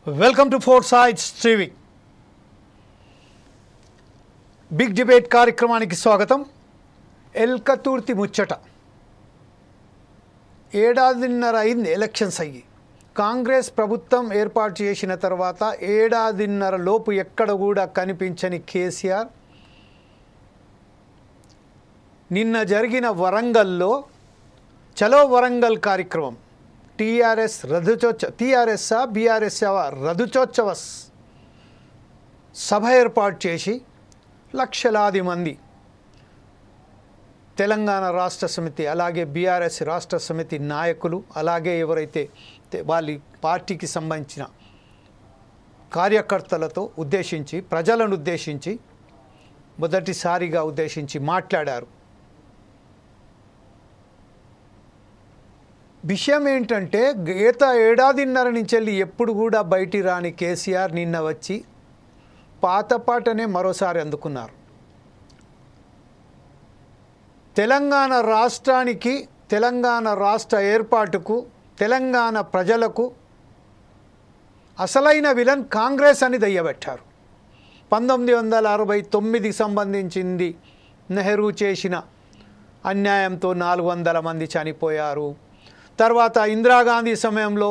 Welcome to Four Sides TV. Big Debate కార్యక్రమానికి స్వాగతం. ఎల్కతుర్తి ముచ్చట. ఏడాదిన్నర అయింది ఎలక్షన్స్ అయ్యి. కాంగ్రెస్ ప్రభుత్వం ఏర్పాటు చేసిన తర్వాత ఏడాదిన్నర లోపు ఎక్కడ కూడా కనిపించని కేసీఆర్ నిన్న జరిగిన వరంగల్లో చలో వరంగల్ కార్యక్రమం టీఆర్ఎస్ రథోత్సవ సభ ఏర్పాటు చేసి లక్షలాది మంది తెలంగాణ రాష్ట్ర సమితి అలాగే బీఆర్ఎస్ రాష్ట్ర సమితి నాయకులు అలాగే ఎవరైతే వాళ్ళ పార్టీకి సంబంధించిన కార్యకర్తలతో ఉద్దేశించి ప్రజలను ఉద్దేశించి మొదటిసారిగా ఉద్దేశించి మాట్లాడారు. విషయం ఏంటంటే గత ఏడాదిన్నర నుంచి వెళ్ళి ఎప్పుడు కూడా బయటి రాని కేసీఆర్ నిన్న వచ్చి పాతపాటనే మరోసారి అందుకున్నారు. తెలంగాణ రాష్ట్రానికి తెలంగాణ రాష్ట్ర ఏర్పాటుకు తెలంగాణ ప్రజలకు అసలైన విలన్ కాంగ్రెస్ అని దయ్యబెట్టారు. 1969 సంబంధించింది నెహ్రూ చేసిన అన్యాయంతో 400 మంది చనిపోయారు. తర్వాత ఇందిరాగాంధీ సమయంలో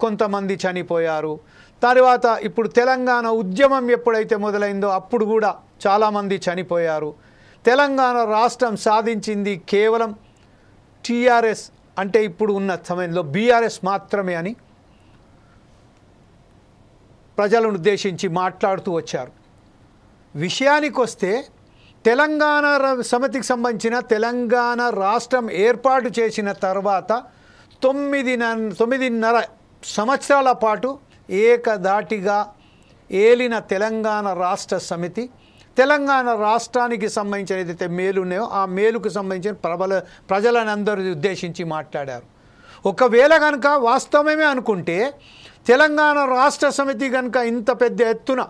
కొంతమంది చనిపోయారు. తర్వాత ఇప్పుడు తెలంగాణ ఉద్యమం ఎప్పుడైతే మొదలైందో అప్పుడు కూడా చాలామంది చనిపోయారు. తెలంగాణ రాష్ట్రం సాధించింది కేవలం టీఆర్ఎస్ అంటే ఇప్పుడు ఉన్న సమయంలో బీఆర్ఎస్ మాత్రమే అని ప్రజలను ఉద్దేశించి మాట్లాడుతూ వచ్చారు. విషయానికి వస్తే తెలంగాణ సమితికి సంబంధించిన తెలంగాణ రాష్ట్రం ఏర్పాటు చేసిన తర్వాత 9.5 సంవత్సరాల పాటు ఏకధాటిగా ఏలిన తెలంగాణ రాష్ట్ర సమితి తెలంగాణ రాష్ట్రానికి సంబంధించిన ఏదైతే మేలు ఉన్నాయో ఆ మేలుకు సంబంధించిన ప్రజలందరూ ఉద్దేశించి మాట్లాడారు. ఒకవేళ కనుక వాస్తవమే అనుకుంటే తెలంగాణ రాష్ట్ర సమితి కనుక ఇంత పెద్ద ఎత్తున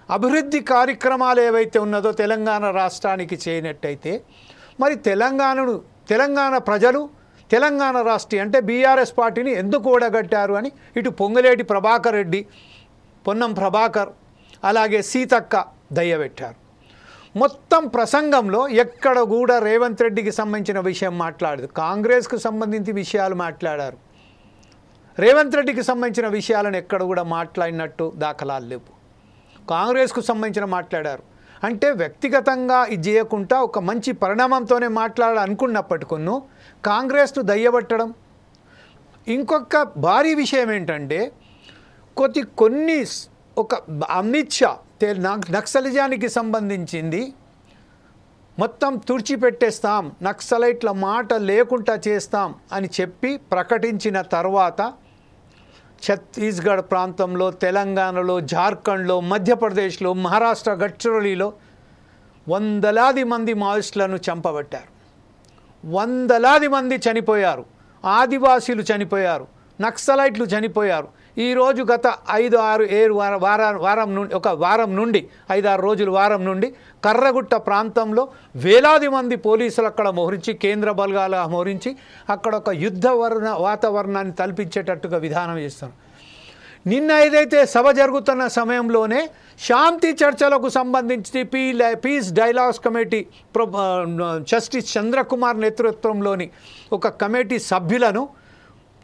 అభివృద్ధి కార్యక్రమాలు ఏవైతే ఉన్నదో తెలంగాణ రాష్ట్రానికి చేయనట్టయితే మరి తెలంగాణ ప్రజలు తెలంగాణ రాష్ట్రీయ అంటే బీఆర్ఎస్ పార్టీని ఎందుకు ఓడగట్టారు అని ఇటు పొంగులేటి ప్రభాకర్ రెడ్డి, పొన్నం ప్రభాకర్ అలాగే సీతక్క దయ్యబెట్టారు. మొత్తం ప్రసంగంలో ఎక్కడ కూడా రేవంత్ రెడ్డికి సంబంధించిన విషయం మాట్లాడదు. కాంగ్రెస్కు సంబంధించి విషయాలు మాట్లాడారు. రేవంత్ రెడ్డికి సంబంధించిన విషయాలను ఎక్కడ కూడా మాట్లాడినట్టు దాఖలాలు లేవు. కాంగ్రెస్కు సంబంధించిన మాట్లాడారు. అంటే వ్యక్తిగతంగా ఇది చేయకుండా ఒక మంచి పరిణామంతోనే మాట్లాడాలనుకున్నప్పటికీ కాంగ్రెస్ను దయ్యబట్టడం. ఇంకొక భారీ విషయం ఏంటంటే కొన్ని ఒక అమిత్ షా నక్సలిజానికి సంబంధించింది మొత్తం తుడిచిపెట్టేస్తాం, నక్సలైట్ల మాట లేకుండా చేస్తాం అని చెప్పి ప్రకటించిన తర్వాత ఛత్తీస్గఢ్ ప్రాంతంలో, తెలంగాణలో, జార్ఖండ్లో, మధ్యప్రదేశ్లో, మహారాష్ట్ర గడ్చిరోలీలో వందలాది మంది మావోయిస్టులను చంపబట్టారు. వందలాది మంది చనిపోయారు. ఆదివాసీలు చనిపోయారు. నక్సలైట్లు చనిపోయారు. ఈరోజు గత 5-6 వారం నుండి 5-6 రోజుల వారం నుండి కర్రగుట్ట ప్రాంతంలో వేలాది మంది పోలీసులు అక్కడ మోహరించి కేంద్ర బలగాలు మోహరించి అక్కడ ఒక యుద్ధ వాతావరణాన్ని కల్పించేటట్టుగా విధానం చేస్తారు. నిన్న ఏదైతే సభ జరుగుతున్న సమయంలోనే శాంతి చర్చలకు సంబంధించి peace dialogues committee justice Chandrakumar నేతృత్వంలోని ఒక కమిటీ సభ్యులను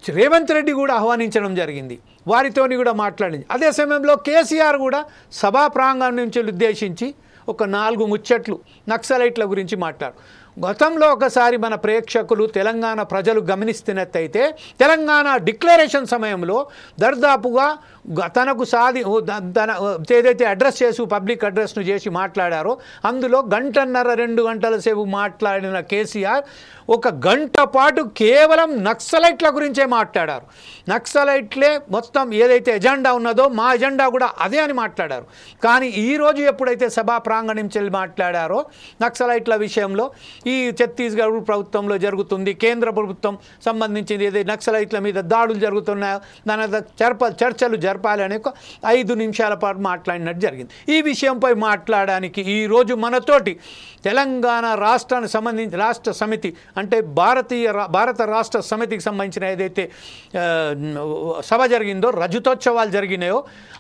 రేవంత్ రెడ్డి కూడా ఆహ్వానించడం జరిగింది. వారితోని కూడా మాట్లాడింది. అదే సమయంలో కేసీఆర్ కూడా సభా ప్రాంగణం నుంచి ఉద్దేశించి ఒక 4 ముచ్చట్లు నక్సలైట్ల గురించి మాట్లాడు. గతంలో ఒకసారి మన ప్రేక్షకులు తెలంగాణ ప్రజలు గమనిస్తున్నట్టయితే తెలంగాణ డిక్లరేషన్ సమయంలో దర్దాపుగా తనకు ఏదైతే అడ్రస్ చేసి పబ్లిక్ అడ్రస్ను చేసి మాట్లాడారో అందులో 1.5-2 గంటల సేపు మాట్లాడిన కేసీఆర్ 1 గంట పాటు కేవలం నక్సలైట్ల గురించే మాట్లాడారు. నక్సలైట్లే మొత్తం ఏదైతే ఎజెండా ఉన్నదో మా ఎజెండా కూడా అదే అని మాట్లాడారు. కానీ ఈరోజు ఎప్పుడైతే సభా ప్రాంగణం చెల్లి మాట్లాడారో నక్సలైట్ల విషయంలో ఈ ఛత్తీస్గఢ్ ప్రభుత్వంలో జరుగుతుంది, కేంద్ర ప్రభుత్వం సంబంధించింది ఏదైతే నక్సలైట్ల మీద దాడులు జరుగుతున్నాయో దాని చర్చలు జరపాలని 5 నిమిషాల పాటు మాట్లాడినట్టు జరిగింది. ఈ విషయంపై మాట్లాడడానికి ఈరోజు మనతోటి తెలంగాణ రాష్ట్రానికి సంబంధించి రాష్ట్ర సమితి అంటే భారత రాష్ట్ర సమితికి సంబంధించిన ఏదైతే సభ జరిగిందో, రజతోత్సవాలు జరిగినాయో,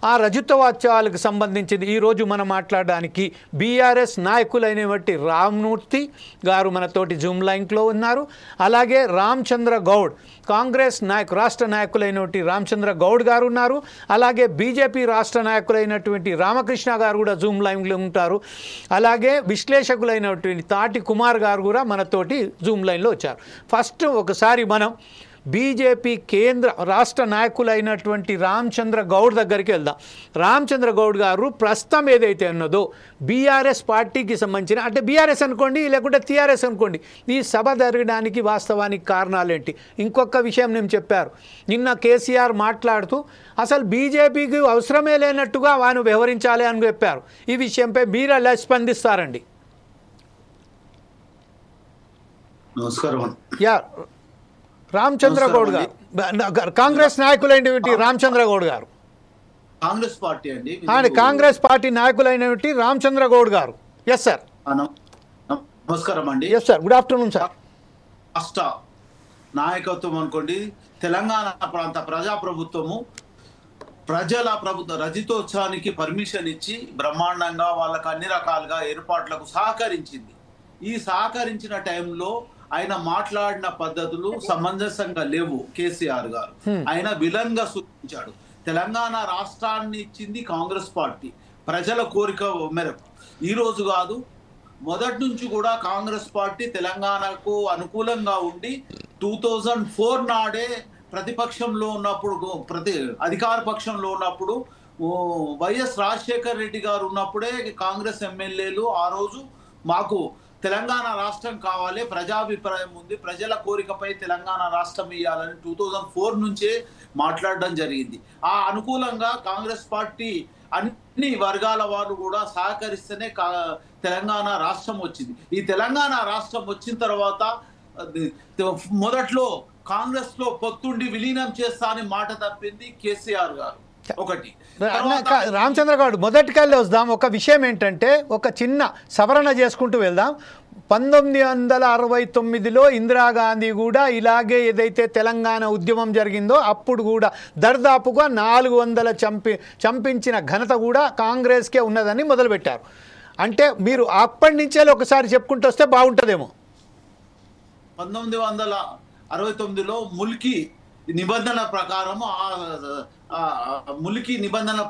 ఆ రజతోత్సవాలకు సంబంధించింది ఈరోజు మనం మాట్లాడడానికి బీఆర్ఎస్ నాయకులైనటువంటి రామ్మూర్తి గారు మనతోటి జూమ్ లైన్లో ఉన్నారు. అలాగే రామచంద్ర గౌడ్, కాంగ్రెస్ రాష్ట్ర నాయకులైనటువంటి రామచంద్ర గౌడ్ గారు ఉన్నారు. అలాగే బీజేపీ రాష్ట్ర నాయకులైనటువంటి రామకృష్ణ గారు కూడా జూమ్ లైన్లో ఉంటారు. అలాగే విశ్లేషకులైనటువంటి తాటి కుమార్ గారు కూడా మనతోటి జూమ్ లైన్లో వచ్చారు. ఫస్ట్ ఒకసారి మనం బీజేపీ కేంద్ర రాష్ట్ర నాయకులైనటువంటి రామచంద్ర గౌడ్ దగ్గరికి వెళ్దాం. రామచంద్ర గౌడ్ గారు ప్రస్తుతం ఏదైతే ఉన్నదో బీఆర్ఎస్ పార్టీకి సంబంధించిన, అంటే బీఆర్ఎస్ అనుకోండి లేకుంటే టీఆర్ఎస్ అనుకోండి, ఈ సభ జరగడానికి వాస్తవానికి కారణాలేంటి? ఇంకొక విషయం నేను చెప్పారు, నిన్న కేసీఆర్ మాట్లాడుతూ అసలు బీజేపీకి అవసరమే లేనట్టుగా వారు వ్యవహరించాలి అని చెప్పారు. ఈ విషయంపై మీరు ఎలా స్పందిస్తారండి? నమస్కారం. యా, రామచంద్ర గౌడ్ గారు, కాంగ్రెస్ నాయకులైనటువంటి రామచంద్ర గౌడ్ గారు, కాంగ్రెస్ పార్టీ అండి, కాంగ్రెస్ పార్టీ నాయకులైనటువంటి రామచంద్ర గౌడ్ గారు. Yes sir. నమస్కారం అండి. Yes sir, good afternoon sir. రాష్ట్ర నాయకత్వం అనుకోండి, తెలంగాణ ప్రాంత ప్రజాప్రభుత్వము ప్రజల ప్రభుత్వ రజతోత్సవానికి పర్మిషన్ ఇచ్చి బ్రహ్మాండంగా వాళ్ళకు అన్ని రకాలుగా ఏర్పాట్లకు సహకరించింది. ఈ సహకరించిన టైంలో ఆయన మాట్లాడిన పద్ధతులు సమంజసంగా లేవు. కేసీఆర్ గారు ఆయన విలన్ గా సూచించాడు. తెలంగాణ రాష్ట్రాన్ని ఇచ్చింది కాంగ్రెస్ పార్టీ ప్రజల కోరిక మేరకు. ఈ రోజు కాదు, మొదటి నుంచి కూడా కాంగ్రెస్ పార్టీ తెలంగాణకు అనుకూలంగా ఉండి 2004 నాడే ప్రతిపక్షంలో ఉన్నప్పుడు, అధికార పక్షంలో ఉన్నప్పుడు వైఎస్ రాజశేఖర్ రెడ్డి గారు ఉన్నప్పుడే కాంగ్రెస్ ఎమ్మెల్యేలు ఆ రోజు మాకు తెలంగాణ రాష్ట్రం కావాలి, ప్రజాభిప్రాయం ఉంది, ప్రజల కోరికపై తెలంగాణ రాష్ట్రం ఇవ్వాలని 2004 నుంచే మాట్లాడడం జరిగింది. ఆ అనుకూలంగా కాంగ్రెస్ పార్టీ అన్ని వర్గాల వారు కూడా సహకరిస్తేనే తెలంగాణ రాష్ట్రం వచ్చింది. ఈ తెలంగాణ రాష్ట్రం వచ్చిన తర్వాత మొదట్లో కాంగ్రెస్ లో పొత్తుండి విలీనం చేస్తా అని మాట తప్పింది కేసీఆర్ గారు. ఒకటి రామచంద్ర గౌడ్, మొదటికెళ్ళి వద్దాం. ఒక విషయం ఏంటంటే, ఒక చిన్న సవరణ చేసుకుంటూ వెళ్దాం. 1969లో ఇందిరాగాంధీ కూడా ఇలాగే ఏదైతే తెలంగాణ ఉద్యమం జరిగిందో అప్పుడు కూడా దర్దాపుగా 400 చంపించిన ఘనత కూడా కాంగ్రెస్కే ఉన్నదని మొదలుపెట్టారు. అంటే మీరు అప్పటి నుంచే ఒకసారి చెప్పుకుంటూ వస్తే బాగుంటుందేమో. 1969లో ముల్కీ నిబంధన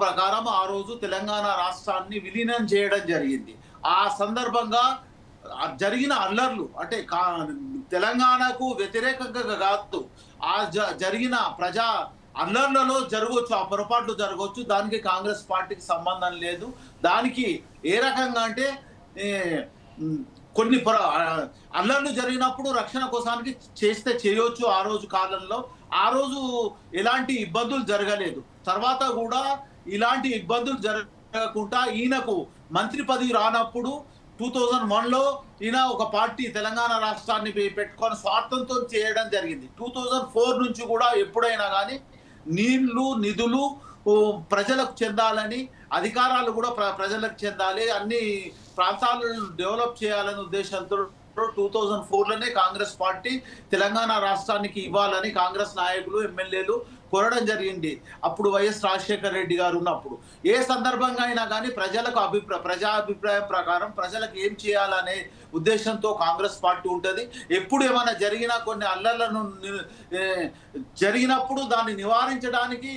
ప్రకారం ఆ రోజు తెలంగాణ రాష్ట్రాన్ని విలీనం చేయడం జరిగింది. ఆ సందర్భంగా జరిగిన అల్లర్లు, అంటే తెలంగాణకు వ్యతిరేకంగా కాదు, ఆ జరిగిన ప్రజా అల్లర్లలో జరగవచ్చు, ఆ పొరపాట్లు జరగవచ్చు, దానికి కాంగ్రెస్ పార్టీకి సంబంధం లేదు. దానికి ఏ రకంగా అంటే కొన్ని అల్లర్లు జరిగినప్పుడు రక్షణ కోసానికి చేస్తే చేయొచ్చు. ఆ రోజు కాలంలో ఆ రోజు ఎలాంటి ఇబ్బందులు జరగలేదు. తర్వాత కూడా ఇలాంటి ఇబ్బందులు జరగకుండా ఈయనకు మంత్రి పదవి రానప్పుడు 2001లో ఈయన ఒక పార్టీ తెలంగాణ రాష్ట్రాన్ని పెట్టుకొని స్వార్థంతో చేయడం జరిగింది. 2004 నుంచి కూడా ఎప్పుడైనా కానీ నీళ్లు నిధులు ప్రజలకు చెందాలని, అధికారాలు కూడా ప్రజలకు చెందాలి, అన్ని ప్రాంతాలను డెవలప్ చేయాలనే ఉద్దేశంతో 2004లోనే కాంగ్రెస్ పార్టీ తెలంగాణ రాష్ట్రానికి ఇవ్వాలని కాంగ్రెస్ నాయకులు ఎమ్మెల్యేలు కోరడం జరిగింది. అప్పుడు వైఎస్ రాజశేఖర్ రెడ్డి గారు ఉన్నప్పుడు ఏ సందర్భంగా అయినా కానీ ప్రజాభిప్రాయం ప్రకారం ప్రజలకు ఏం చేయాలనే ఉద్దేశంతో కాంగ్రెస్ పార్టీ ఉంటుంది. ఎప్పుడు ఏమైనా జరిగినా కొన్ని అల్లర్లను జరిగినప్పుడు దాన్ని నివారించడానికి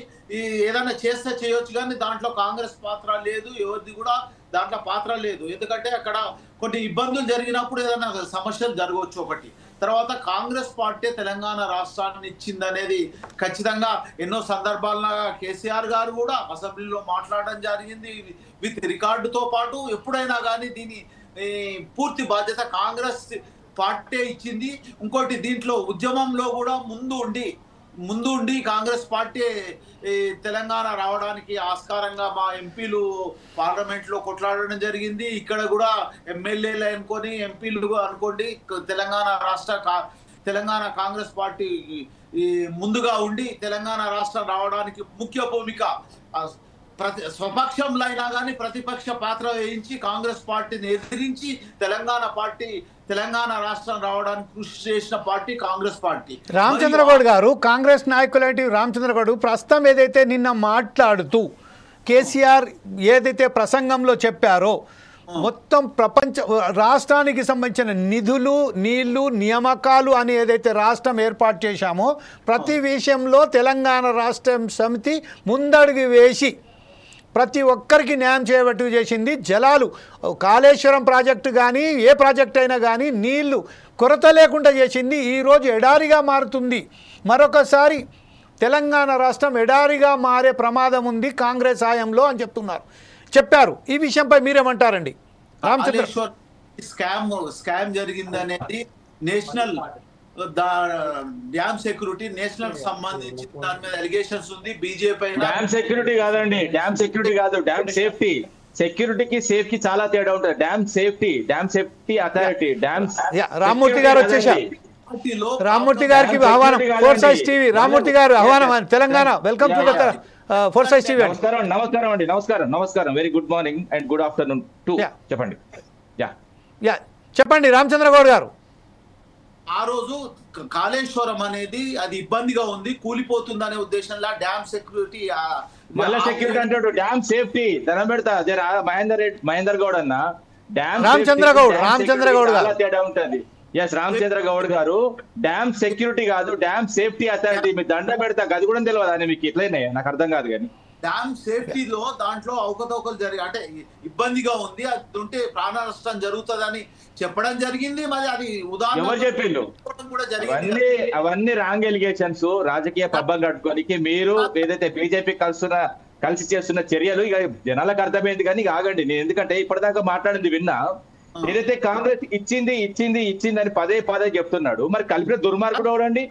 ఏదైనా చేస్తే చేయొచ్చు, కానీ దాంట్లో కాంగ్రెస్ పాత్ర లేదు, ఎవరిది కూడా దాంట్లో పాత్ర లేదు. ఎందుకంటే అక్కడ కొన్ని ఇబ్బందులు జరిగినప్పుడు ఏదైనా సమస్యలు జరగవచ్చు. ఒకటి తర్వాత కాంగ్రెస్ పార్టీ తెలంగాణ రాష్ట్రాన్ని ఇచ్చిందనేది ఖచ్చితంగా ఎన్నో సందర్భాల్లో కేసీఆర్ గారు కూడా అసెంబ్లీలో మాట్లాడడం జరిగింది విత్ రికార్డుతో పాటు. ఎప్పుడైనా కానీ దీని పూర్తి బాధ్యత కాంగ్రెస్ పార్టీ ఇచ్చింది. ఇంకోటి దీంట్లో ఉద్యమంలో కూడా ముందు ఉండి కాంగ్రెస్ పార్టీ తెలంగాణ రావడానికి ఆస్కారంగా మా ఎంపీలు పార్లమెంట్లో కొట్లాడడం జరిగింది. ఇక్కడ కూడా ఎమ్మెల్యేలు అనుకోని ఎంపీలు అనుకోండి తెలంగాణ కాంగ్రెస్ పార్టీ ముందుగా ఉండి తెలంగాణ రాష్ట్రం రావడానికి ముఖ్య భూమిక స్వపక్షంలో అయినా కానీ ప్రతిపక్ష పాత్ర వహించి కాంగ్రెస్ పార్టీని ఎదిరించి తెలంగాణ పార్టీ తెలంగాణ రాష్ట్రం రావడానికి కృషి చేసిన పార్టీ కాంగ్రెస్ పార్టీ. రామచంద్రగౌడ్ గారు, కాంగ్రెస్ నాయకులైన రామచంద్రగౌడ్ ప్రస్తుతం ఏదైతే నిన్న మాట్లాడుతూ కేసీఆర్ ఏదైతే ప్రసంగంలో చెప్పారో మొత్తం రాష్ట్రానికి సంబంధించిన నిధులు, నీళ్లు, నియామకాలు అని ఏదైతే రాష్ట్రం ఏర్పాటు చేశామో ప్రతి విషయంలో తెలంగాణ రాష్ట్రం సమితి ముందడుగు వేసి ప్రతి ఒక్కరికి న్యాయం చేయబట్టు చేసింది. జలాలు, కాళేశ్వరం ప్రాజెక్టు కానీ ఏ ప్రాజెక్ట్ అయినా కానీ నీళ్లు కొరత లేకుండా చేసింది. ఈరోజు ఎడారిగా మారుతుంది. మరొకసారి తెలంగాణ రాష్ట్రం ఎడారిగా మారే ప్రమాదం ఉంది కాంగ్రెస్ హయాంలో అని చెప్పారు. ఈ విషయంపై మీరేమంటారండి? కాళేశ్వరం స్కామ్ జరిగింది అనేది నేషనల్ డ్యామ్ సెక్యూరిటీ నేషనల్ సంబంధించి దాని మీద అలిగేషన్స్ ఉంది. బీజేపీ డ్యామ్ సెక్యూరిటీ కాదండి, డ్యామ్ సెక్యూరిటీ కాదు, డ్యామ్ సేఫ్టీ. సెక్యూరిటీకి సేఫ్ కి చాలా తేడా ఉంటుంది. Dam safety authority, dams. Rammurthy గారు వచ్చేసారు. రామ్మూర్తి గారికి ఆహ్వానం. ఫోర్ సైజ్ టీవీ రామ్మూర్తి గారు ఆహ్వానం. Telangana welcome to four size TV. నమస్కారం అండి. నమస్కారం. Very good morning and good afternoon to. చెప్పండి. చెప్పండి రామచంద్రగౌడ్ గారు. ఆ రోజు కాళేశ్వరం అనేది అది ఇబ్బందిగా ఉంది, కూలిపోతుంది అనే ఉద్దేశంలో డ్యామ్ సెక్యూరిటీ మళ్ళీ సెక్యూరిటీ అంటాడు. డ్యామ్ సేఫ్టీ ధనం పెడతా మహేందర్ గౌడ్ అన్న. డ్యామ్ రామచంద్రగౌడ్ చాలా తేడా ఉంటుంది. రామచంద్ర గౌడ్ గారు డ్యామ్ సెక్యూరిటీ కాదు, డ్యామ్ సేఫ్టీ అథారిటీ. మీరు దండ పెడతా అది కూడా తెలియదు అని మీకు ఎట్లయినా నాకు అర్థం కాదు. కానీ డ్యామ్ సేఫ్టీలో దాంట్లో అవకతవకలు జరిగి అంటే ఇబ్బందిగా ఉంది, అది ఉంటే ప్రాణ నష్టం జరుగుతుందని చెప్పడం జరిగింది. మరి అది ఎవరు చెప్పిండు? అవన్నీ రాంగ్ ఎలిగేషన్స్. రాజకీయ పబ్బం కట్టుకోనికి మీరు ఏదైతే బీజేపీ కలిసి చేస్తున్న చర్యలు ఇక జనాలకు అర్థమైంది. కానీ ఆగండి, నేను ఎందుకంటే ఇప్పటిదాకా మాట్లాడింది విన్నా. ఏదైతే కాంగ్రెస్ ఇచ్చింది అని పదే చెప్తున్నాడు. మరి కలిపిన దుర్మార్గుడు ఎవడండి?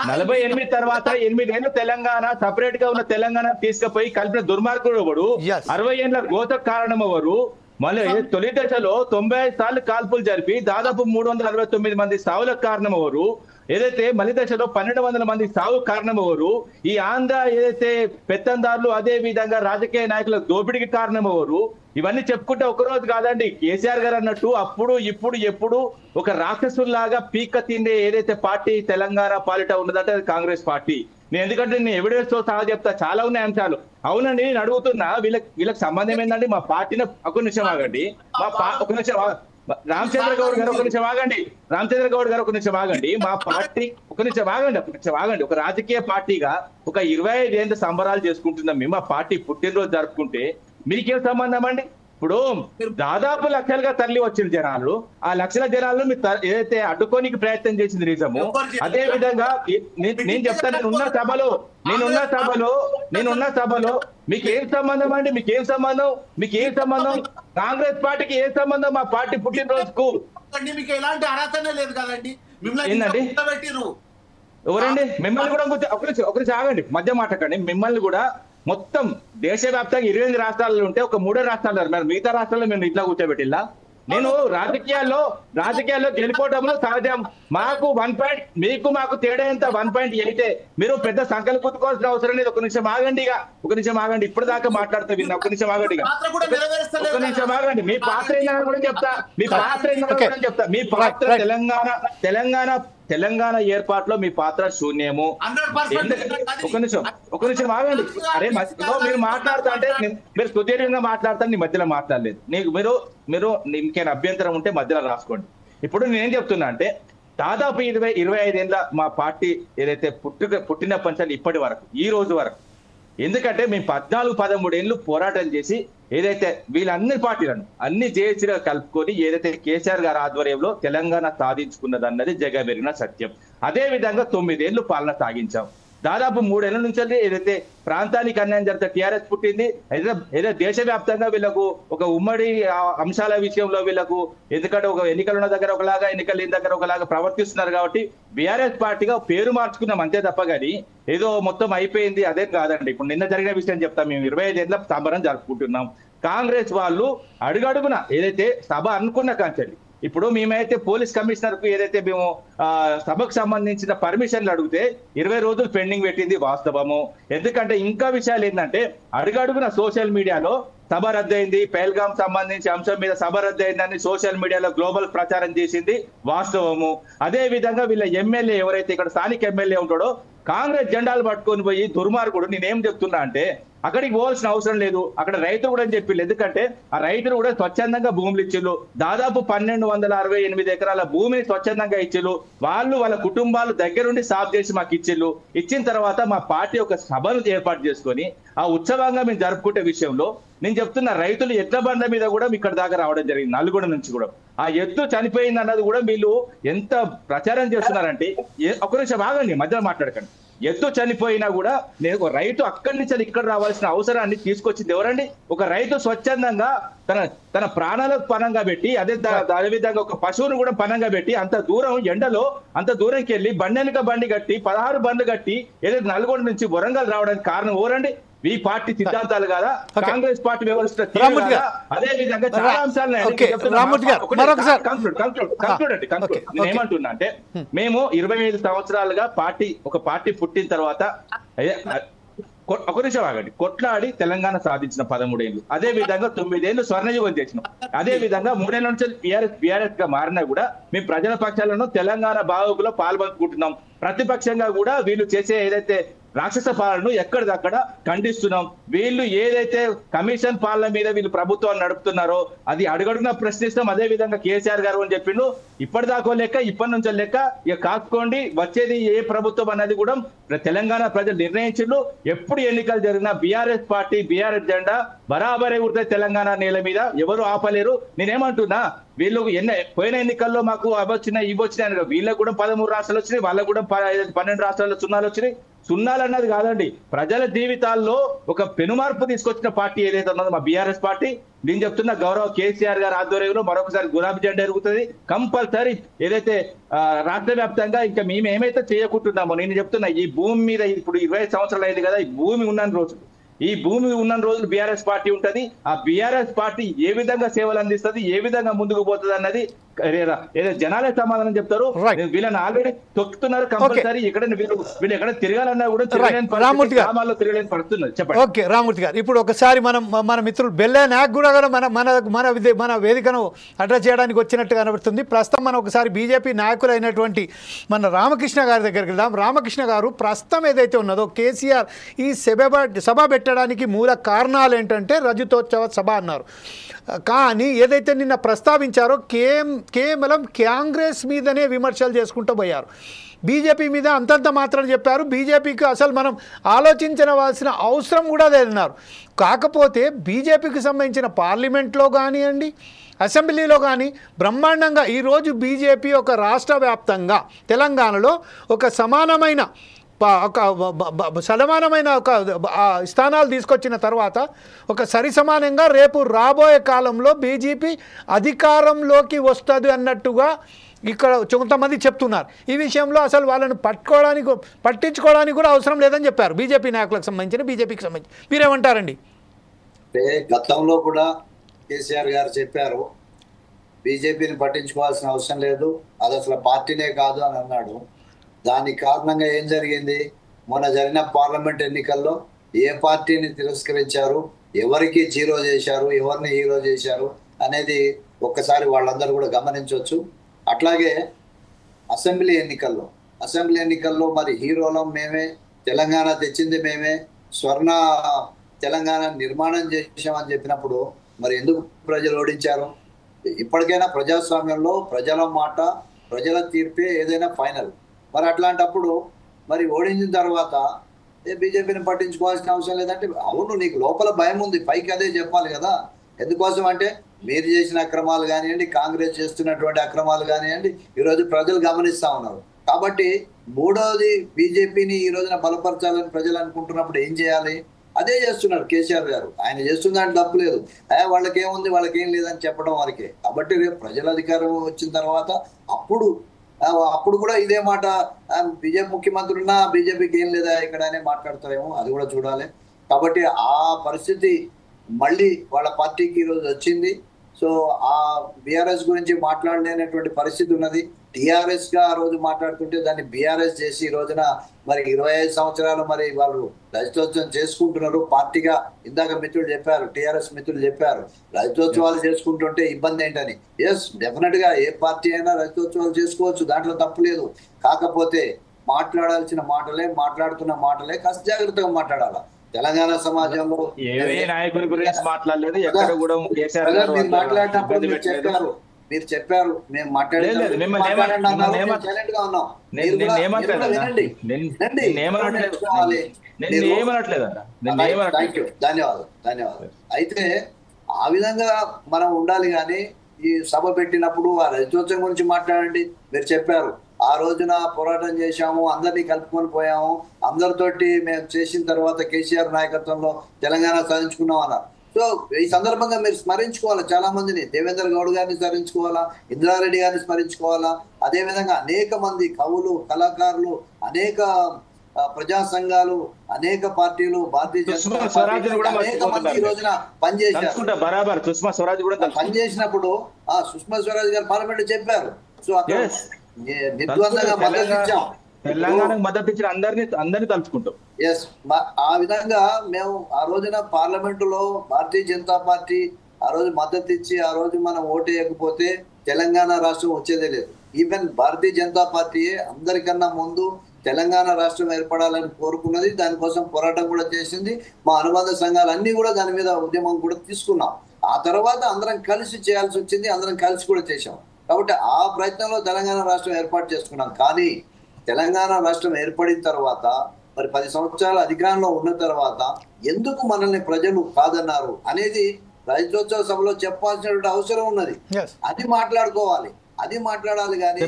48 తర్వాత 8 ఏళ్ళు తెలంగాణ సపరేట్ గా ఉన్న తెలంగాణ తీసుకుపోయి కలిపిన దుర్మార్గుడు ఎవడు? 60 ఏళ్ల గోతకు కారణం ఎవరు? మళ్ళీ తొలి దశలో 95 సార్లు కాల్పులు జరిపి దాదాపు 369 మంది సావులకు కారణం ఎవరు? ఏదైతే మలి దశలో 1200 మంది సావు కారణం ఎవరు? ఈ ఆంధ్ర ఏదైతే పెత్తందారులు అదే విధంగా రాజకీయ నాయకుల దోపిడీకి కారణం ఎవరు? ఇవన్నీ చెప్పుకుంటే ఒకరోజు కాదండి. కేసీఆర్ గారు అన్నట్టు అప్పుడు ఇప్పుడు ఎప్పుడు ఒక రాక్షసుల్లాగా పీక్క తిండే ఏదైతే పార్టీ తెలంగాణ పాలిట ఉన్నదంటే అది కాంగ్రెస్ పార్టీ. ఎందుకంటే నేను ఎవిడెన్స్ తో సహా చెప్తా, చాలా ఉన్నాయి అంశాలు. అవునండి, నేను అడుగుతున్నా, వీళ్ళకి సంబంధం ఏంటండి? మా పార్టీని ఒక నిమిషం ఆగండి. ఒక నిమిషం రామచంద్ర గౌడ్ గారు ఒక నిమిషం ఆగండి. మా పార్టీ ఒక నిమిషం ఆగండి. ఒక రాజకీయ పార్టీగా ఒక 25 ఏళ్ళ సంబరాలు చేసుకుంటున్నాం మేము. మా పార్టీ పుట్టినరోజు జరుపుకుంటే మీకేం సంబంధం అండి? ఇప్పుడు దాదాపు లక్షలుగా తరలి వచ్చిన జనాలు, ఆ లక్షల జనాలను మీరు ఏదైతే అడ్డుకోనికి ప్రయత్నం చేసింది నిజము. అదే విధంగా నేను చెప్తాను, నేనున్న సభలో మీకేం సంబంధం అండి? మీకేం సంబంధం? కాంగ్రెస్ పార్టీకి ఏం సంబంధం మా పార్టీ పుట్టినరోజుకు? మీకు ఎలాంటి అర్హతనే లేదు కదండి. ఏంటండి? ఎవరండి మిమ్మల్ని కూడా? ఒకరి ఆగండి, మధ్య మాటకండి. మిమ్మల్ని కూడా మొత్తం దేశవ్యాప్తంగా 28 రాష్ట్రాల్లో ఉంటే ఒక 3 రాష్ట్రాలు మరి మిగతా రాష్ట్రాల్లో మేము ఇట్లా కూర్చోబెట్టిల్లా? నేను రాజకీయాల్లో గెలుపోవడంలో సహజం. మాకు 1 పాయింట్, మీకు మాకు తేడా ఎంత? 1.8. మీరు పెద్ద సంఖ్యలు కుట్టుకోవాల్సిన అవసరం లేదు. ఒక నిమిషం ఆగండి. ఇప్పుడు దాకా మాట్లాడుతూ విన్నా. ఒక నిమిషం ఆగండి. మీ పాత్ర ఏందని కూడా చెప్తా. మీ పాత్ర తెలంగాణ ఏర్పాటులో మీ పాత్ర శూన్యము. ఒక నిమిషం ఆగండి. అరే మీరు మాట్లాడుతా అంటే మీరు సుదీర్ఘంగా మాట్లాడతాను, నీ మధ్యలో మాట్లాడలేదు. మీరు ఇంకేనా అభ్యంతరం ఉంటే మధ్యలో రాసుకోండి. ఇప్పుడు నేనేం చెప్తున్నా అంటే దాదాపు 25 ఏళ్ళ మా పార్టీ ఏదైతే పుట్టినప్పటి నుంచి ఇప్పటి వరకు ఈ రోజు వరకు, ఎందుకంటే మేము 14-13 ఏళ్ళు పోరాటం చేసి ఏదైతే వీళ్ళన్ని పార్టీలను అన్ని జేఏసీగా కలుపుకొని ఏదైతే కేసీఆర్ గారి ఆధ్వర్యంలో తెలంగాణ సాధించుకున్నదన్నది జగమెరిగిన సత్యం. అదే విధంగా 9 ఏళ్ళు పాలన సాగించాం. దాదాపు 3 ఏళ్ల నుంచి ఏదైతే ప్రాంతానికి అన్యాయం జరిగితే టీఆర్ఎస్ పుట్టింది. ఏదో దేశవ్యాప్తంగా వీళ్ళకు ఒక ఉమ్మడి అంశాల విషయంలో వీళ్ళకు, ఎందుకంటే ఒక ఎన్నికలు ఉన్న దగ్గర ఒకలాగా, ఎన్నికలు లేని దగ్గర ఒకలాగా ప్రవర్తిస్తున్నారు కాబట్టి బీఆర్ఎస్ పార్టీగా పేరు మార్చుకున్నాం అంతే తప్ప కానీ ఏదో మొత్తం అయిపోయింది అదే కాదండి. ఇప్పుడు నిన్న జరిగిన విషయం చెప్తాం. మేము 25 ఏళ్ళ సంబరం జరుపుకుంటున్నాం. కాంగ్రెస్ వాళ్ళు అడుగడుగున ఏదైతే సభ అనుకున్న కాంచండి, ఇప్పుడు మేమైతే పోలీస్ కమిషనర్ కు ఏదైతే మేము సభకు సంబంధించిన పర్మిషన్లు అడిగితే 20 రోజులు పెండింగ్ పెట్టింది వాస్తవము. ఎందుకంటే ఇంకా విషయాలు ఏంటంటే అడుగడుగున సోషల్ మీడియాలో సభ రద్దయింది, పెహల్గాం సంబంధించి అంశం మీద సభ రద్దయిందని సోషల్ మీడియాలో గ్లోబల్ ప్రచారం చేసింది వాస్తవము. అదే విధంగా వీళ్ళ ఎమ్మెల్యే ఎవరైతే ఇక్కడ స్థానిక ఎమ్మెల్యే ఉంటాడో కాంగ్రెస్ జెండాలు పట్టుకొని పోయి దుర్మార్గుడు, నేనేం చెప్తున్నా అంటే అక్కడికి పోవాల్సిన అవసరం లేదు, అక్కడ రైతు కూడా అని చెప్పి, ఎందుకంటే ఆ రైతులు కూడా స్వచ్ఛందంగా భూములు ఇచ్చిళ్ళు, దాదాపు 1268 ఎకరాల భూమిని స్వచ్ఛందంగా ఇచ్చిళ్ళు, వాళ్ళు వాళ్ళ కుటుంబాలు దగ్గరుండి సాఫ్ చేసి మాకు ఇచ్చిళ్ళు. ఇచ్చిన తర్వాత మా పార్టీ ఒక సభను ఏర్పాటు చేసుకొని ఆ ఉత్సవంగా మేము జరుపుకుంటే విషయంలో నేను చెప్తున్న రైతులు ఎడ్ల బండ్ల మీద కూడా ఇక్కడ దాకా రావడం జరిగింది, నల్గొండ నుంచి కూడా. ఆ ఎద్దు చనిపోయింది అన్నది కూడా వీళ్ళు ఎంత ప్రచారం చేస్తున్నారంటే, ఒక నిమిషం ఆగండి, మధ్యలో మాట్లాడకండి. ఎద్దు చనిపోయినా కూడా నేను ఒక రైతు అక్కడి నుంచి ఇక్కడ రావాల్సిన అవసరాన్ని తీసుకొచ్చింది ఎవరండి? ఒక రైతు స్వచ్ఛందంగా తన ప్రాణాలకు పనంగా పెట్టి, అదేవిధంగా ఒక పశువును కూడా పనంగా పెట్టి అంత దూరం ఎండలో అంత దూరంకి వెళ్ళి బండెనుక బండి కట్టి 16 బండ్లు కట్టి ఏదైతే నల్గొండ నుంచి వరంగల్ రావడానికి కారణం ఎవరండి? ఈ పార్టీ సిద్ధాంతాలు కాదా, కాంగ్రెస్ పార్టీ వ్యవస్థ? అదే విధంగా చాలా అంశాలు ఏమంటున్నా అంటే, మేము 25 సంవత్సరాలుగా ఒక పార్టీ పుట్టిన తర్వాత ఒక నిమిషం ఆగండి, కొట్లాడి తెలంగాణ సాధించిన 13 ఏళ్ళు, అదే విధంగా 9 ఏళ్ళు స్వర్ణయుగం చేసినాం. అదే విధంగా 3 ఏళ్ల నుంచి బీఆర్ఎస్ గా మారినా కూడా మేము ప్రజల పక్షాలను తెలంగాణ బాగోగులో పాల్పంచుకుంటున్నాం. ప్రతిపక్షంగా కూడా వీళ్ళు చేసే ఏదైతే రాక్షస పాలనను ఎక్కడిదక్కడ ఖండిస్తున్నాం. వీళ్ళు ఏదైతే కమిషన్ పాలన మీద వీళ్ళు ప్రభుత్వాన్ని నడుపుతున్నారో అది అడుగడుగునా ప్రశ్నిస్తాం. అదే విధంగా కేసీఆర్ గారు అని చెప్పిండు, ఇప్పటిదాకో లెక్క, ఇప్పటి నుంచో లెక్క, ఇక కాసుకోండి వచ్చేది ఏ ప్రభుత్వం అనేది కూడా తెలంగాణ ప్రజలు నిర్ణయించిండు. ఎప్పుడు ఎన్నికలు జరిగినా బీఆర్ఎస్ పార్టీ, బీఆర్ఎస్ జెండా బరాబరే ఉడతాయి తెలంగాణ నేల మీద, ఎవరు ఆపలేరు. నేనేమంటున్నా, వీళ్ళు పోయిన ఎన్నికల్లో మాకు అవి వచ్చినాయి ఇవి వచ్చినాయి, వీళ్ళకు కూడా 13 రాష్ట్రాలు వచ్చినాయి, వాళ్ళకు కూడా 12 రాష్ట్రాల్లో సున్నాలు వచ్చినాయి. సున్నాలు అన్నది కాదండి, ప్రజల జీవితాల్లో ఒక పెనుమార్పు తీసుకొచ్చిన పార్టీ ఏదైతే ఉన్నదో మా బీఆర్ఎస్ పార్టీ. నేను చెప్తున్నా, గౌరవ కేసీఆర్ గారి ఆధ్వర్యంలో మరొకసారి గులాబీ జెండా ఎరుగుతుంది కంపల్సరీ. ఏదైతే రాష్ట్ర వ్యాప్తంగా ఇంకా మేము ఏమైతే చేయకుంటున్నామో, నేను చెప్తున్నా, ఈ భూమి మీద ఇప్పుడు 20 సంవత్సరాలు అయింది కదా, ఈ భూమి ఉన్న రోజులు, ఈ భూమి ఉన్న రోజులు బీఆర్ఎస్ పార్టీ ఉంటది. ఆ బీఆర్ఎస్ పార్టీ ఏ విధంగా సేవలు అందిస్తుంది, ఏ విధంగా ముందుకు పోతుంది అన్నది ఏదో జనాలే సమాధానం చెప్తారు. వీళ్ళని ఆల్రెడీ తొక్కుతున్నారు కంపల్సరీ. వీళ్ళు ఎక్కడ తిరగాలన్నా కూడా తిరగలేని పడుతున్నారు. చెప్పండి. ఓకే రామూర్తి గారు, ఇప్పుడు ఒకసారి మన మిత్రులు బెల్లే నాయక్ కూడా మన వేదికను అడ్రస్ చేయడానికి వచ్చినట్టు కనబడుతుంది. ప్రస్తుతం మనం ఒకసారి బీజేపీ నాయకులు అయినటువంటి మన రామకృష్ణ గారి దగ్గరికి వెళ్దాం. రామకృష్ణ గారు, ప్రస్తుతం ఏదైతే ఉన్నదో కేసీఆర్ ఈ సభ పెట్టడానికి మూల కారణాలు ఏంటంటే రజతోత్సవ సభ అన్నారు. కానీ ఏదైతే నిన్న ప్రస్తావించారో కేవలం కాంగ్రెస్ మీదనే విమర్శలు చేసుకుంటూ పోయారు, బీజేపీ మీద అంతంత మాత్రం చెప్పారు. బీజేపీకి అసలు మనం ఆలోచించవలసిన అవసరం కూడా లేదన్నారు. కాకపోతే బీజేపీకి సంబంధించిన పార్లమెంట్లో కానివ్వండి, అసెంబ్లీలో కానీ బ్రహ్మాండంగా ఈరోజు బీజేపీ ఒక రాష్ట్ర వ్యాప్తంగా తెలంగాణలో ఒక సమానమైన ఒక స్థానాలు తీసుకొచ్చిన తర్వాత ఒక సరిసమానంగా రేపు రాబోయే కాలంలో బీజేపీ అధికారంలోకి వస్తుంది అన్నట్టుగా ఇక్కడ కొంతమంది చెప్తున్నారు. ఈ విషయంలో అసలు వాళ్ళని పట్టించుకోవడానికి కూడా అవసరం లేదని చెప్పారు బీజేపీ నాయకులకు సంబంధించిన, బీజేపీకి సంబంధించి. మీరేమంటారండి? గతంలో కూడా కేసీఆర్ గారు చెప్పారు, బీజేపీని పట్టించుకోవాల్సిన అవసరం లేదు, అది అసలు పార్టీనే కాదు అని అన్నాడు. దానికి కారణంగా ఏం జరిగింది? మొన్న జరిగిన పార్లమెంట్ ఎన్నికల్లో ఏ పార్టీని తిరస్కరించారు, ఎవరికి జీరో చేశారు, ఎవరిని హీరో చేశారు అనేది ఒక్కసారి వాళ్ళందరూ కూడా గమనించవచ్చు. అట్లాగే అసెంబ్లీ ఎన్నికల్లో మరి హీరోలం మేమే, తెలంగాణ తెచ్చింది మేమే, స్వర్ణ తెలంగాణ నిర్మాణం చేసామని చెప్పినప్పుడు మరి ఎందుకు ప్రజలు ఓడించారు? ఇప్పటికైనా ప్రజాస్వామ్యంలో ప్రజల మాట, ప్రజల తీర్పే ఏదైనా ఫైనల్. మరి అట్లాంటప్పుడు మరి ఓడించిన తర్వాత బీజేపీని పట్టించుకోవాల్సిన అవసరం లేదంటే, అవును నీకు లోపల భయం ఉంది, పైకి అదే చెప్పాలి కదా. ఎందుకోసం అంటే మీరు చేసిన అక్రమాలు కానివ్వండి, కాంగ్రెస్ చేస్తున్నటువంటి అక్రమాలు కానివ్వండి, ఈరోజు ప్రజలు గమనిస్తా ఉన్నారు. కాబట్టి మూడవది బీజేపీని ఈ రోజున బలపరచాలని ప్రజలు అనుకుంటున్నప్పుడు ఏం చేయాలి? అదే చేస్తున్నారు కేసీఆర్ గారు. ఆయన చేస్తుందని తప్పు లేదు, వాళ్ళకేముంది వాళ్ళకేం లేదని చెప్పడం వరకే. కాబట్టి రేపు ప్రజల అధికారం వచ్చిన తర్వాత అప్పుడు కూడా ఇదే మాట, బీజేపీ ముఖ్యమంత్రి ఉన్నా బీజేపీకి ఏం లేదా ఇక్కడ అనే మాట్లాడతారేమో, అది కూడా చూడాలి. కాబట్టి ఆ పరిస్థితి మళ్ళీ వాళ్ళ పార్టీకి ఈరోజు వచ్చింది. సో ఆ బీఆర్ఎస్ గురించి మాట్లాడలేనటువంటి పరిస్థితి ఉన్నది. టిఆర్ఎస్ గా ఆ రోజు మాట్లాడుతుంటే దాన్ని బీఆర్ఎస్ చేసి ఈ రోజున మరి 25 సంవత్సరాలు మరి వాళ్ళు రజతోత్సవం చేసుకుంటున్నారు పార్టీగా. ఇందాక మిత్రులు చెప్పారు, టిఆర్ఎస్ మిత్రులు చెప్పారు రజతోత్సవాలు చేసుకుంటుంటే ఇబ్బంది ఏంటని. ఎస్, డెఫినెట్ గా ఏ పార్టీ అయినా రజతోత్సవాలు చేసుకోవచ్చు, దాంట్లో తప్పు లేదు. కాకపోతే మాట్లాడాల్సిన మాటలే, మాట్లాడుతున్న మాటలే కాస్త జాగ్రత్తగా మాట్లాడాలా. తెలంగాణ సమాజంలో ఏ నాయకుడి గురించి మాట్లాడలేదు, ఎక్కడ కూడా కేసీఆర్ గారు మీరు మాట్లాడినప్పుడు మీరు చెప్పారు మేము ధన్యవాదాలు. అయితే ఆ విధంగా మనం ఉండాలి. కానీ ఈ సభ పెట్టినప్పుడు ఆ రజతోత్సవం గురించి మాట్లాడండి. మీరు చెప్పారు ఆ రోజున పోరాటం చేశాము, అందరినీ కలుపుకొని పోయాము, అందరితోటి మేము చేసిన తర్వాత కేసీఆర్ నాయకత్వంలో తెలంగాణ సాధించుకున్నాం అన్నారు. సో ఈ సందర్భంగా మీరు స్మరించుకోవాలా చాలా మందిని. దేవేందర్ గౌడ్ గారిని స్మరించుకోవాలా, ఇంద్రారెడ్డి గారిని స్మరించుకోవాలా. అదేవిధంగా అనేక మంది కవులు, కళాకారులు, అనేక ప్రజా సంఘాలు, అనేక పార్టీలు, భారతీయ జనతా పార్టీ అనేక మంది ఈ రోజున పనిచేసినప్పుడు సుష్మా స్వరాజ్ గారు పార్లమెంట్ చెప్పారు. సో అక్కడ నిర్ద్వందంగా మద్దతు ఇచ్చాం, తెలంగాణకు మద్దతు ఇచ్చిన అందరినీ తలుచుకుంటాం. ఎస్, ఆ విధంగా మేము ఆ రోజున పార్లమెంటులో భారతీయ జనతా పార్టీ ఆ రోజు మద్దతు ఇచ్చి ఆ రోజు మనం ఓటేయకపోతే తెలంగాణ రాష్ట్రం వచ్చేదే లేదు. ఈవెన్ భారతీయ జనతా పార్టీయే అందరికన్నా ముందు తెలంగాణ రాష్ట్రం ఏర్పడాలని కోరుకున్నది, దానికోసం పోరాటం కూడా చేసింది. మా అనుబంధ సంఘాలు అన్ని కూడా దాని మీద ఉద్యమం కూడా తీసుకున్నాం. ఆ తర్వాత అందరం కలిసి చేయాల్సి వచ్చింది, అందరం కలిసి కూడా చేశాం. కాబట్టి ఆ ప్రయత్నంలో తెలంగాణ రాష్ట్రం ఏర్పాటు చేసుకున్నాం. కానీ తెలంగాణ రాష్ట్రం ఏర్పడిన తర్వాత మరి 10 సంవత్సరాల అధికారంలో ఉన్న తర్వాత ఎందుకు మనల్ని ప్రజలు కాదన్నారు అనేది రజతోత్సవ సభలో చెప్పాల్సినటువంటి అవసరం ఉన్నది. అది మాట్లాడుకోవాలి, అది మాట్లాడాలి. కానీ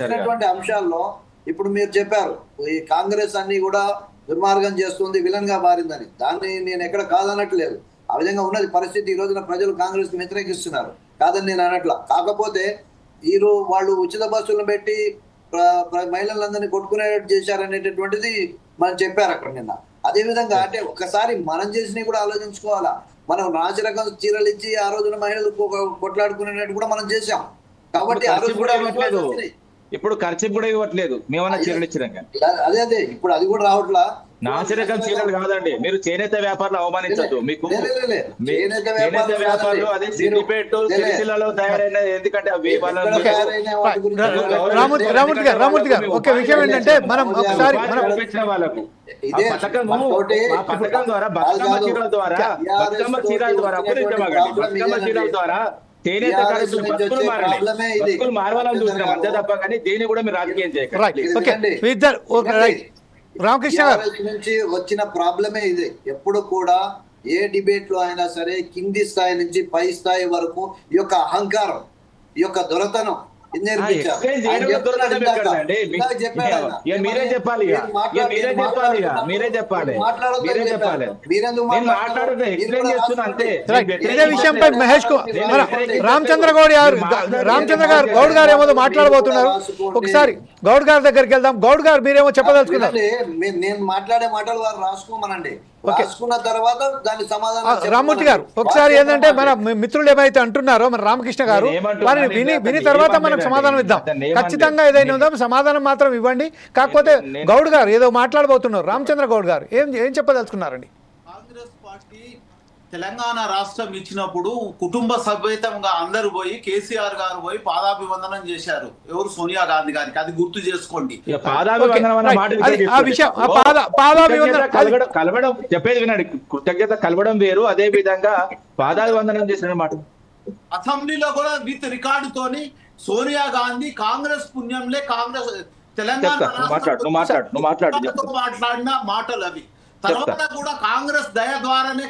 వచ్చినటువంటి అంశాల్లో ఇప్పుడు మీరు చెప్పారు ఈ కాంగ్రెస్ అన్ని కూడా దుర్మార్గం చేస్తుంది, విలన్ గా మారిందని. దాన్ని నేను ఎక్కడ కాదనట్లేదు. ఆ విధంగా ఉన్నది పరిస్థితి. ఈ రోజున ప్రజలు కాంగ్రెస్ కి వ్యతిరేకిస్తున్నారు, కాదని నేను అనట్లా. కాకపోతే వాళ్ళు ఉచిత బస్సులను పెట్టి మహిళలందరినీ కొట్టుకునేటట్టు చేశారనేటటువంటిది మనం చెప్పారు అక్కడ నిన్న. అదే విధంగా అంటే ఒక్కసారి మనం చేసినవి కూడా ఆలోచించుకోవాలా. మనం నాసిరకం చీరలు ఇచ్చి ఆ రోజున మహిళలు కొట్లాడుకునేటట్టు కూడా మనం చేశాం. కాబట్టి ఇప్పుడు ఖర్చు కూడా ఇవ్వట్లేదు, మేమన్నా చీరలు ఇచ్చినాం. అదే ఇప్పుడు అది కూడా రావట్లా. నాసిరకం చీరలు కాదండి, మీరు చేనేత వ్యాపారులు అవమానించద్దు. మీకు చేనేత వ్యాపారులు అదే సిద్దిపేట సిరిసిల్లలో తయారైన, ఎందుకంటే అవి రామూర్తి గారు ఒక విషయం ఏంటంటే మనం ఒకసారి వాళ్ళకు పథకం ద్వారా బతుకమ్మ చీరల ద్వారా బతుకమ్మ ద్వారా చేనేత బతుకులు మారవాలని చూసినాం అంతే తప్ప. కానీ దీన్ని కూడా మీరు రాజకీయం చేయకండి. రామకృష్ణ గారు నుంచి వచ్చిన ప్రాబ్లమే ఇది. ఎప్పుడు కూడా ఏ డిబేట్ లో అయినా సరే కింది స్థాయి నుంచి పై స్థాయి వరకు ఈ యొక్క అహంకారం, ఈ యొక్క దొరతనం మీరే చెప్పాలి. ఇదే విషయంపై మహేష్ రామచంద్ర గారు గౌడ్ గారు ఏమో మాట్లాడబోతున్నారు. ఒకసారి గౌడ్ గారి దగ్గరికి వెళ్దాం. గౌడ్ గారు మీరేమో చెప్పదలుచుకున్నారు. నేను మాట్లాడే మాటలు వారు రాసుకోమనండి, రాసుకున్న తర్వాత దాని సమాధానం. రామూర్తి గారు ఒకసారి ఏంటంటే మన మిత్రులు ఏమైతే అంటున్నారో మన రామకృష్ణ గారు వారిని విని తర్వాత మనకు సమాధానం ఇద్దాం. ఖచ్చితంగా ఏదైనా ఉందో సమాధానం మాత్రం ఇవ్వండి. కాకపోతే గౌడ్ గారు ఏదో మాట్లాడబోతున్నారు. రామచంద్ర గౌడ్ గారు ఏం చెప్పదలుచుకున్నారండి? కాంగ్రెస్ పార్టీ తెలంగాణ రాష్ట్రం ఇచ్చినప్పుడు కుటుంబ సమేతంగా అందరూ పోయి కేసీఆర్ గారు పోయి పాదాభివందనం చేశారు. ఎవరు? సోనియా గాంధీ గారికి. అది గుర్తు చేసుకోండి. కలవడం చెప్పేది వినండి. కృతజ్ఞత కలవడం వేరు, అదే విధంగా పాదాభివందనం చేసిన మాట అసెంబ్లీలో కూడా విత్ రికార్డుతోని సోనియా గాంధీ కాంగ్రెస్ పుణ్యంలే కాంగ్రెస్ తెలంగాణ మాట్లాడిన మాటలు అవి. తర్వాత కూడా కాంగ్రెస్ దయ ద్వారానే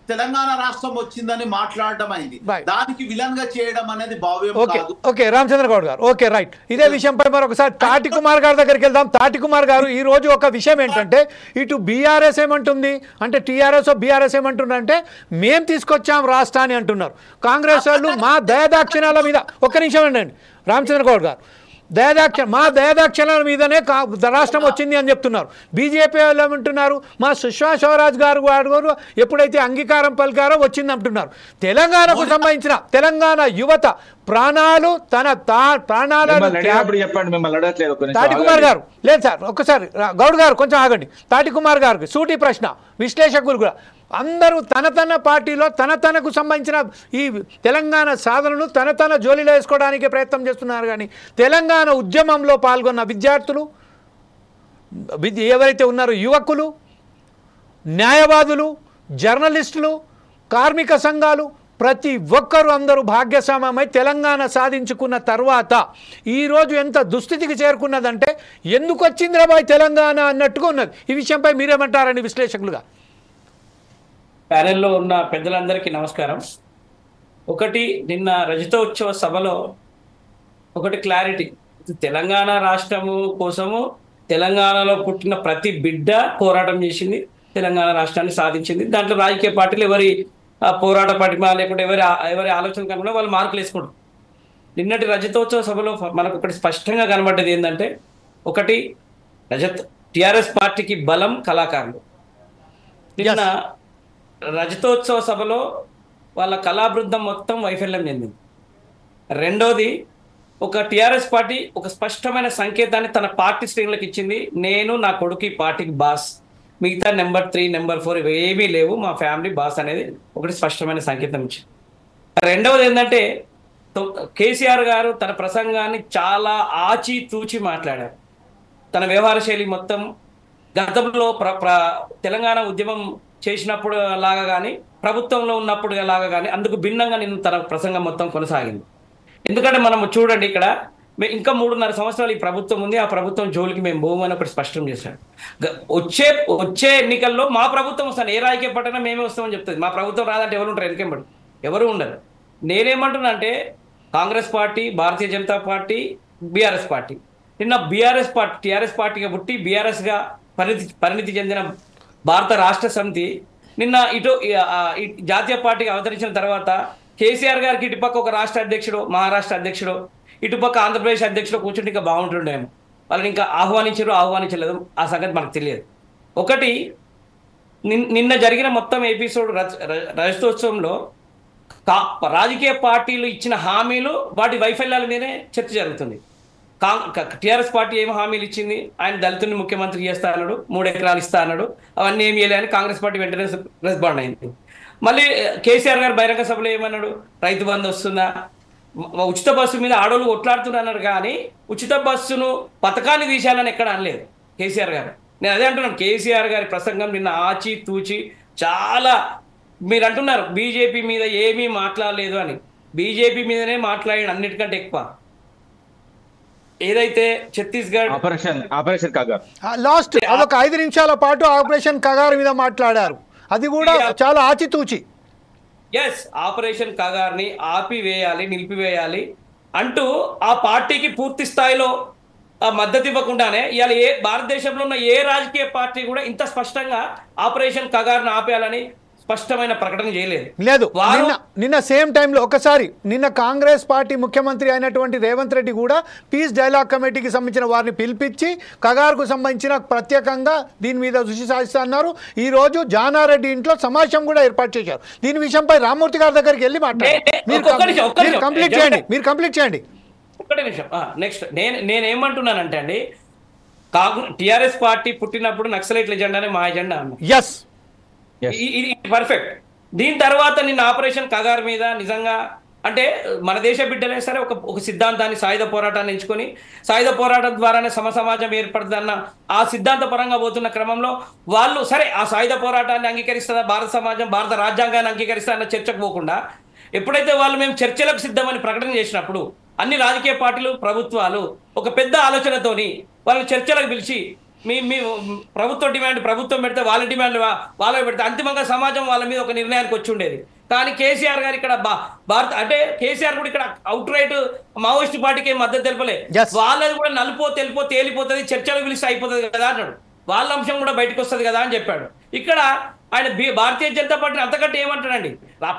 తెలంగాణ రాష్ట్రం వచ్చిందని మాట్లాడడం అయింది. దానికి విలన్ గా చేయడం అనేది భావ్యం కాదు. ఓకే రామచంద్ర గౌడ్ గారు, ఓకే రైట్. ఇదే విషయంపై మరొకసారి తాటి కుమార్ గారి దగ్గరికి వెళ్దాం. తాటి కుమార్ గారు ఈ రోజు ఒక విషయం ఏంటంటే ఇటు బీఆర్ఎస్ ఏమంటుంది అంటే టీఆర్ఎస్ బీఆర్ఎస్ ఏమంటుందంటే మేము తీసుకొచ్చాం రాష్ట్రాన్ని అంటున్నారు. కాంగ్రెస్ వాళ్ళు మా దయదాక్షిణ్యాల మీద ఒక్క నిమిషం అండి రామచంద్ర గౌడ్ గారు మా దయాదాక్షణాల మీదనే రాష్ట్రం వచ్చింది అని చెప్తున్నారు. బీజేపీ వాళ్ళు ఏమంటున్నారు, మా సుష్మా స్వరాజ్ గారు ఎప్పుడైతే అంగీకారం పలికారో వచ్చింది అంటున్నారు. తెలంగాణకు సంబంధించిన తెలంగాణ యువత ప్రాణాలు ప్రాణాలను తాటికుమార్ గారు లేదు సార్, ఒక్కసారి గౌడ్ గారు కొంచెం ఆగండి. తాటికుమార్ గారికి సూటి ప్రశ్న, విశ్లేషకులు కూడా అందరూ తన పార్టీలో తనకు సంబంధించిన ఈ తెలంగాణ సాధనను తన జోలిలో వేసుకోవడానికి ప్రయత్నం చేస్తున్నారు. కానీ తెలంగాణ ఉద్యమంలో పాల్గొన్న విద్యార్థులు ఎవరైతే ఉన్నారో, యువకులు, న్యాయవాదులు, జర్నలిస్టులు, కార్మిక సంఘాలు, ప్రతి ఒక్కరూ అందరూ భాగ్యస్వామ్యమై తెలంగాణ సాధించుకున్న తర్వాత ఈరోజు ఎంత దుస్థితికి చేరుకున్నదంటే ఎందుకు వచ్చిందిరా బాయ్ తెలంగాణ అన్నట్టుగా ఉన్నది. ఈ విషయంపై మీరేమంటారని విశ్లేషకులుగా? ప్యానెల్లో ఉన్న పెద్దలందరికీ నమస్కారం. ఒకటి, నిన్న రజతోత్సవ సభలో ఒకటి క్లారిటీ, తెలంగాణ రాష్ట్రము కోసము తెలంగాణలో పుట్టిన ప్రతి బిడ్డ పోరాటం చేసింది, తెలంగాణ రాష్ట్రాన్ని సాధించింది. దాంట్లో రాజకీయ పార్టీలు ఎవరి పోరాట పటిమ లేకుంటే ఎవరి ఆలోచన కనుక వాళ్ళు మార్కులు వేసుకుంటారు. నిన్నటి రజతోత్సవ సభలో మనకు ఒకటి స్పష్టంగా కనబడ్డది ఏంటంటే, ఒకటి టిఆర్ఎస్ పార్టీకి బలం కళాకారులు. నిన్న రజతోత్సవ సభలో వాళ్ళ కళాబృందం మొత్తం వైఫల్యం చెందింది. రెండోది, ఒక టిఆర్ఎస్ పార్టీ ఒక స్పష్టమైన సంకేతాన్ని తన పార్టీ శ్రేణులకు ఇచ్చింది, నేను నా కొడుకు ఈ పార్టీకి బాస్, మిగతా నెంబర్ 3 నెంబర్ 4 ఇవి ఏమీ లేవు, మా ఫ్యామిలీ బాస్ అనేది ఒకటి స్పష్టమైన సంకేతం ఇచ్చింది. రెండవది ఏంటంటే, కేసీఆర్ గారు తన ప్రసంగాన్ని చాలా ఆచితూచి మాట్లాడారు. తన వ్యవహార శైలి మొత్తం గతంలో తెలంగాణ ఉద్యమం చేసినప్పుడు లాగా కానీ ప్రభుత్వంలో ఉన్నప్పుడు లాగా కానీ అందుకు భిన్నంగా నేను తన ప్రసంగం మొత్తం కొనసాగింది. ఎందుకంటే మనం చూడండి, ఇక్కడ ఇంకా 3.5 సంవత్సరాలు ఈ ప్రభుత్వం ఉంది, ఆ ప్రభుత్వం జోలికి మేము పోమని ఒకటి స్పష్టం చేశాడు. వచ్చే ఎన్నికల్లో మా ప్రభుత్వం వస్తాను, ఏ రాజకీయ పట్టణ మేమే వస్తామని చెప్తుంది. మా ప్రభుత్వం రాదంటే ఎవరు ఉంటారు? వెనకెంబడి ఎవరు ఉండరు. నేనేమంటున్నా అంటే, Congress party, Bharatiya Janata party, BRS party, నిన్న బీఆర్ఎస్ పార్టీ టీఆర్ఎస్ పార్టీగా పుట్టి బీఆర్ఎస్గా పరిణితి చెందిన భారత రాష్ట్ర సమితి నిన్న ఇటు జాతీయ పార్టీగా అవతరించిన తర్వాత కేసీఆర్ గారికి ఇటుపక్క ఒక రాష్ట్ర అధ్యక్షుడు, మహారాష్ట్ర అధ్యక్షుడు, ఇటుపక్క ఆంధ్రప్రదేశ్ అధ్యక్షుడు కూర్చుంటే ఇంకా బాగుంటుండేమో. వాళ్ళని ఇంకా ఆహ్వానించలేదు, ఆ సంగతి మనకు తెలియదు. ఒకటి, నిన్న జరిగిన మొత్తం ఎపిసోడ్ రజతోత్సవంలో రాజకీయ పార్టీలు ఇచ్చిన హామీలు, వాటి వైఫల్యాల మీదనే చర్చ జరుగుతుంది. టిఆర్ఎస్ పార్టీ ఏమి హామీలు ఇచ్చింది, ఆయన దళితుని ముఖ్యమంత్రి చేస్తా అన్నాడు, 3 ఎకరాలు ఇస్తా అన్నాడు, అవన్నీ ఏమి వేయలేని కాంగ్రెస్ పార్టీ వెంటనే రెస్పాండ్ అయింది. మళ్ళీ కేసీఆర్ గారు బహిరంగ సభలో ఏమన్నాడు, రైతు బంధు వస్తుందా, ఉచిత బస్సు మీద ఆడోళ్ళు కొట్లాడుతున్నారు, కానీ ఉచిత బస్సును పథకాన్ని తీసేయాలని ఎక్కడ అనలేదు కేసీఆర్ గారు. నేను అదే అంటున్నాను, కేసీఆర్ గారి ప్రసంగం నిన్న ఆచితూచి చాలా, మీరు అంటున్నారు బీజేపీ మీద ఏమీ మాట్లాడలేదు అని, బీజేపీ మీదనే మాట్లాడాడు అన్నిటికంటే ఎక్కువ. ఏదైతే ఛత్తీస్గఢ్ ఆపరేషన్ కగార్ లాస్ట్ అదొక 5 నిమిషాల పాటు ఆపరేషన్ కగార్ మీద మాట్లాడారు, అది కూడా చాలా ఆచితూచి. ఎస్, ఆపరేషన్ కగార్ని ఆపివేయాలి, నిలిపివేయాలి అంటూ ఆ పార్టీకి పూర్తి స్థాయిలో మద్దతు ఇవ్వకుండానే ఇవాళ భారతదేశంలో ఉన్న ఏ రాజకీయ పార్టీ కూడా ఇంత స్పష్టంగా ఆపరేషన్ కగార్ని ఆపేయాలని స్పష్టమైన ప్రకటన చేయలేదు. లేదు, నిన్న సేమ్ టైంలో ఒకసారి నిన్న కాంగ్రెస్ పార్టీ ముఖ్యమంత్రి అయినటువంటి రేవంత్ రెడ్డి కూడా పీస్ డైలాగ్ కమిటీకి సంబంధించిన వారిని పిలిపించి కగార్కు సంబంధించిన ప్రత్యేకంగా దీని మీద దృష్టి సాధిస్తా అన్నారు. ఈ రోజు జానారెడ్డి ఇంట్లో సమావేశం కూడా ఏర్పాటు చేశారు. దీని విషయంపై రామ్మూర్తి గారి దగ్గరికి వెళ్ళి మాట్లాడారు. మీరు కంప్లీట్ చేయండి. ఒక్కటే నిమిషం. నెక్స్ట్ నేనేమంటున్నానంటే అండి, టిఆర్ఎస్ పార్టీ పుట్టినప్పుడు నక్సలైట్ల ఎజెండానే మా ఎజెండా అన్న. ఎస్, ఇది పర్ఫెక్ట్. దీని తర్వాత నిన్న ఆపరేషన్ కగార్ మీద నిజంగా అంటే మన దేశ బిడ్డలే సరే ఒక సిద్ధాంతాన్ని, సాయుధ పోరాటాన్ని ఎంచుకొని సాయుధ పోరాటం ద్వారానే సమాజం ఏర్పడుతుందన్న ఆ సిద్ధాంత పరంగా పోతున్న క్రమంలో వాళ్ళు సరే ఆ సాయుధ పోరాటాన్ని అంగీకరిస్తుందా, భారత సమాజం భారత రాజ్యాంగాన్ని అంగీకరిస్తా అన్న చర్చకు పోకుండా ఎప్పుడైతే వాళ్ళు మేము చర్చలకు సిద్ధమని ప్రకటన చేసినప్పుడు అన్ని రాజకీయ పార్టీలు, ప్రభుత్వాలు ఒక పెద్ద ఆలోచనతోని వాళ్ళని చర్చలకు పిలిచి మీ ప్రభుత్వం పెడితే వాళ్ళ డిమాండ్ వాళ్ళకి పెడితే అంతిమంగా సమాజం వాళ్ళ మీద ఒక నిర్ణయానికి వచ్చి ఉండేది. కానీ కేసీఆర్ గారు ఇక్కడ అంటే కేసీఆర్ కూడా ఇక్కడ అవుట్ రైట్ మావోయిస్ట్ పార్టీకి మద్దతు తెలపలే. వాళ్ళది కూడా నలుపో తెలుపో తేలిపోతుంది, చర్చలు పిలిస్తే అయిపోతుంది కదా అన్నాడు. వాళ్ళ అంశం కూడా బయటకు వస్తుంది కదా అని చెప్పాడు. ఇక్కడ ఆయన భారతీయ జనతా పార్టీని అంతకంటే ఏమంటాడండి,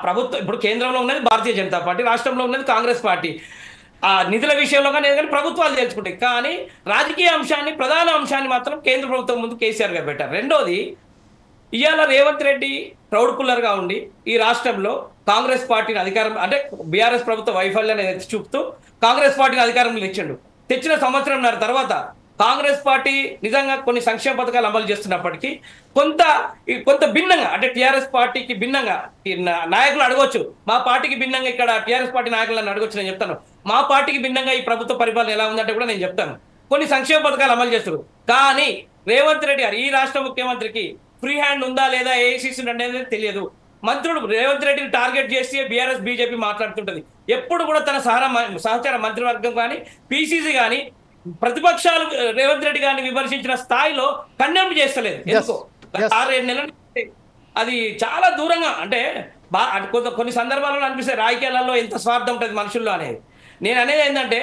ప్రభుత్వం ఇప్పుడు కేంద్రంలో ఉన్నది భారతీయ జనతా పార్టీ, రాష్ట్రంలో ఉన్నది కాంగ్రెస్ పార్టీ. ఆ నిధుల విషయంలో కానీ ఏదైనా ప్రభుత్వాలు తెలుసుకుంటాయి. కానీ రాజకీయ అంశాన్ని, ప్రధాన అంశాన్ని మాత్రం కేంద్ర ప్రభుత్వం ముందు కేసీఆర్ గారు పెట్టారు. రెండోది, ఇవాళ రేవంత్ రెడ్డి ప్రౌడ్ పుల్లర్గా ఉండి ఈ రాష్ట్రంలో కాంగ్రెస్ పార్టీని అధికారం, అంటే బీఆర్ఎస్ ప్రభుత్వ వైఫల్యాన్ని ఎత్తి చూపుతూ కాంగ్రెస్ పార్టీని అధికారంలో తెచ్చిన సంవత్సరంన్నర తర్వాత కాంగ్రెస్ పార్టీ నిజంగా కొన్ని సంక్షేమ పథకాలు అమలు చేస్తున్నప్పటికీ కొంత భిన్నంగా, అంటే టీఆర్ఎస్ పార్టీకి భిన్నంగా నాయకులు అడగవచ్చు, మా పార్టీకి భిన్నంగా ఇక్కడ టీఆర్ఎస్ పార్టీ నాయకులను అడగొచ్చు. నేను చెప్తాను, మా పార్టీకి భిన్నంగా ఈ ప్రభుత్వ పరిపాలన ఎలా ఉందంటే కూడా నేను చెప్తాను. కొన్ని సంక్షేమ పథకాలు అమలు చేస్తారు. కానీ రేవంత్ రెడ్డి గారు, ఈ రాష్ట్ర ముఖ్యమంత్రికి ఫ్రీ హ్యాండ్ ఉందా లేదా, ఏఐసీసీ అనేది తెలియదు. మంత్రులు రేవంత్ రెడ్డిని టార్గెట్ చేసి బీఆర్ఎస్ బీజేపీ మాట్లాడుతుంటది. ఎప్పుడు కూడా తన సహచార మంత్రివర్గం కానీ, పిసిసి కానీ ప్రతిపక్షాలు రేవంత్ రెడ్డి గారిని విమర్శించిన స్థాయిలో కండెమ్ చేస్తలేదు. ఎందుకో 6-7 నెలల అది చాలా దూరంగా, అంటే కొన్ని సందర్భాలలో అనిపిస్తే రాజకీయాలలో ఎంత స్వార్థం ఉంటుంది మనుషుల్లో అనేది. నేను అనేది ఏంటంటే,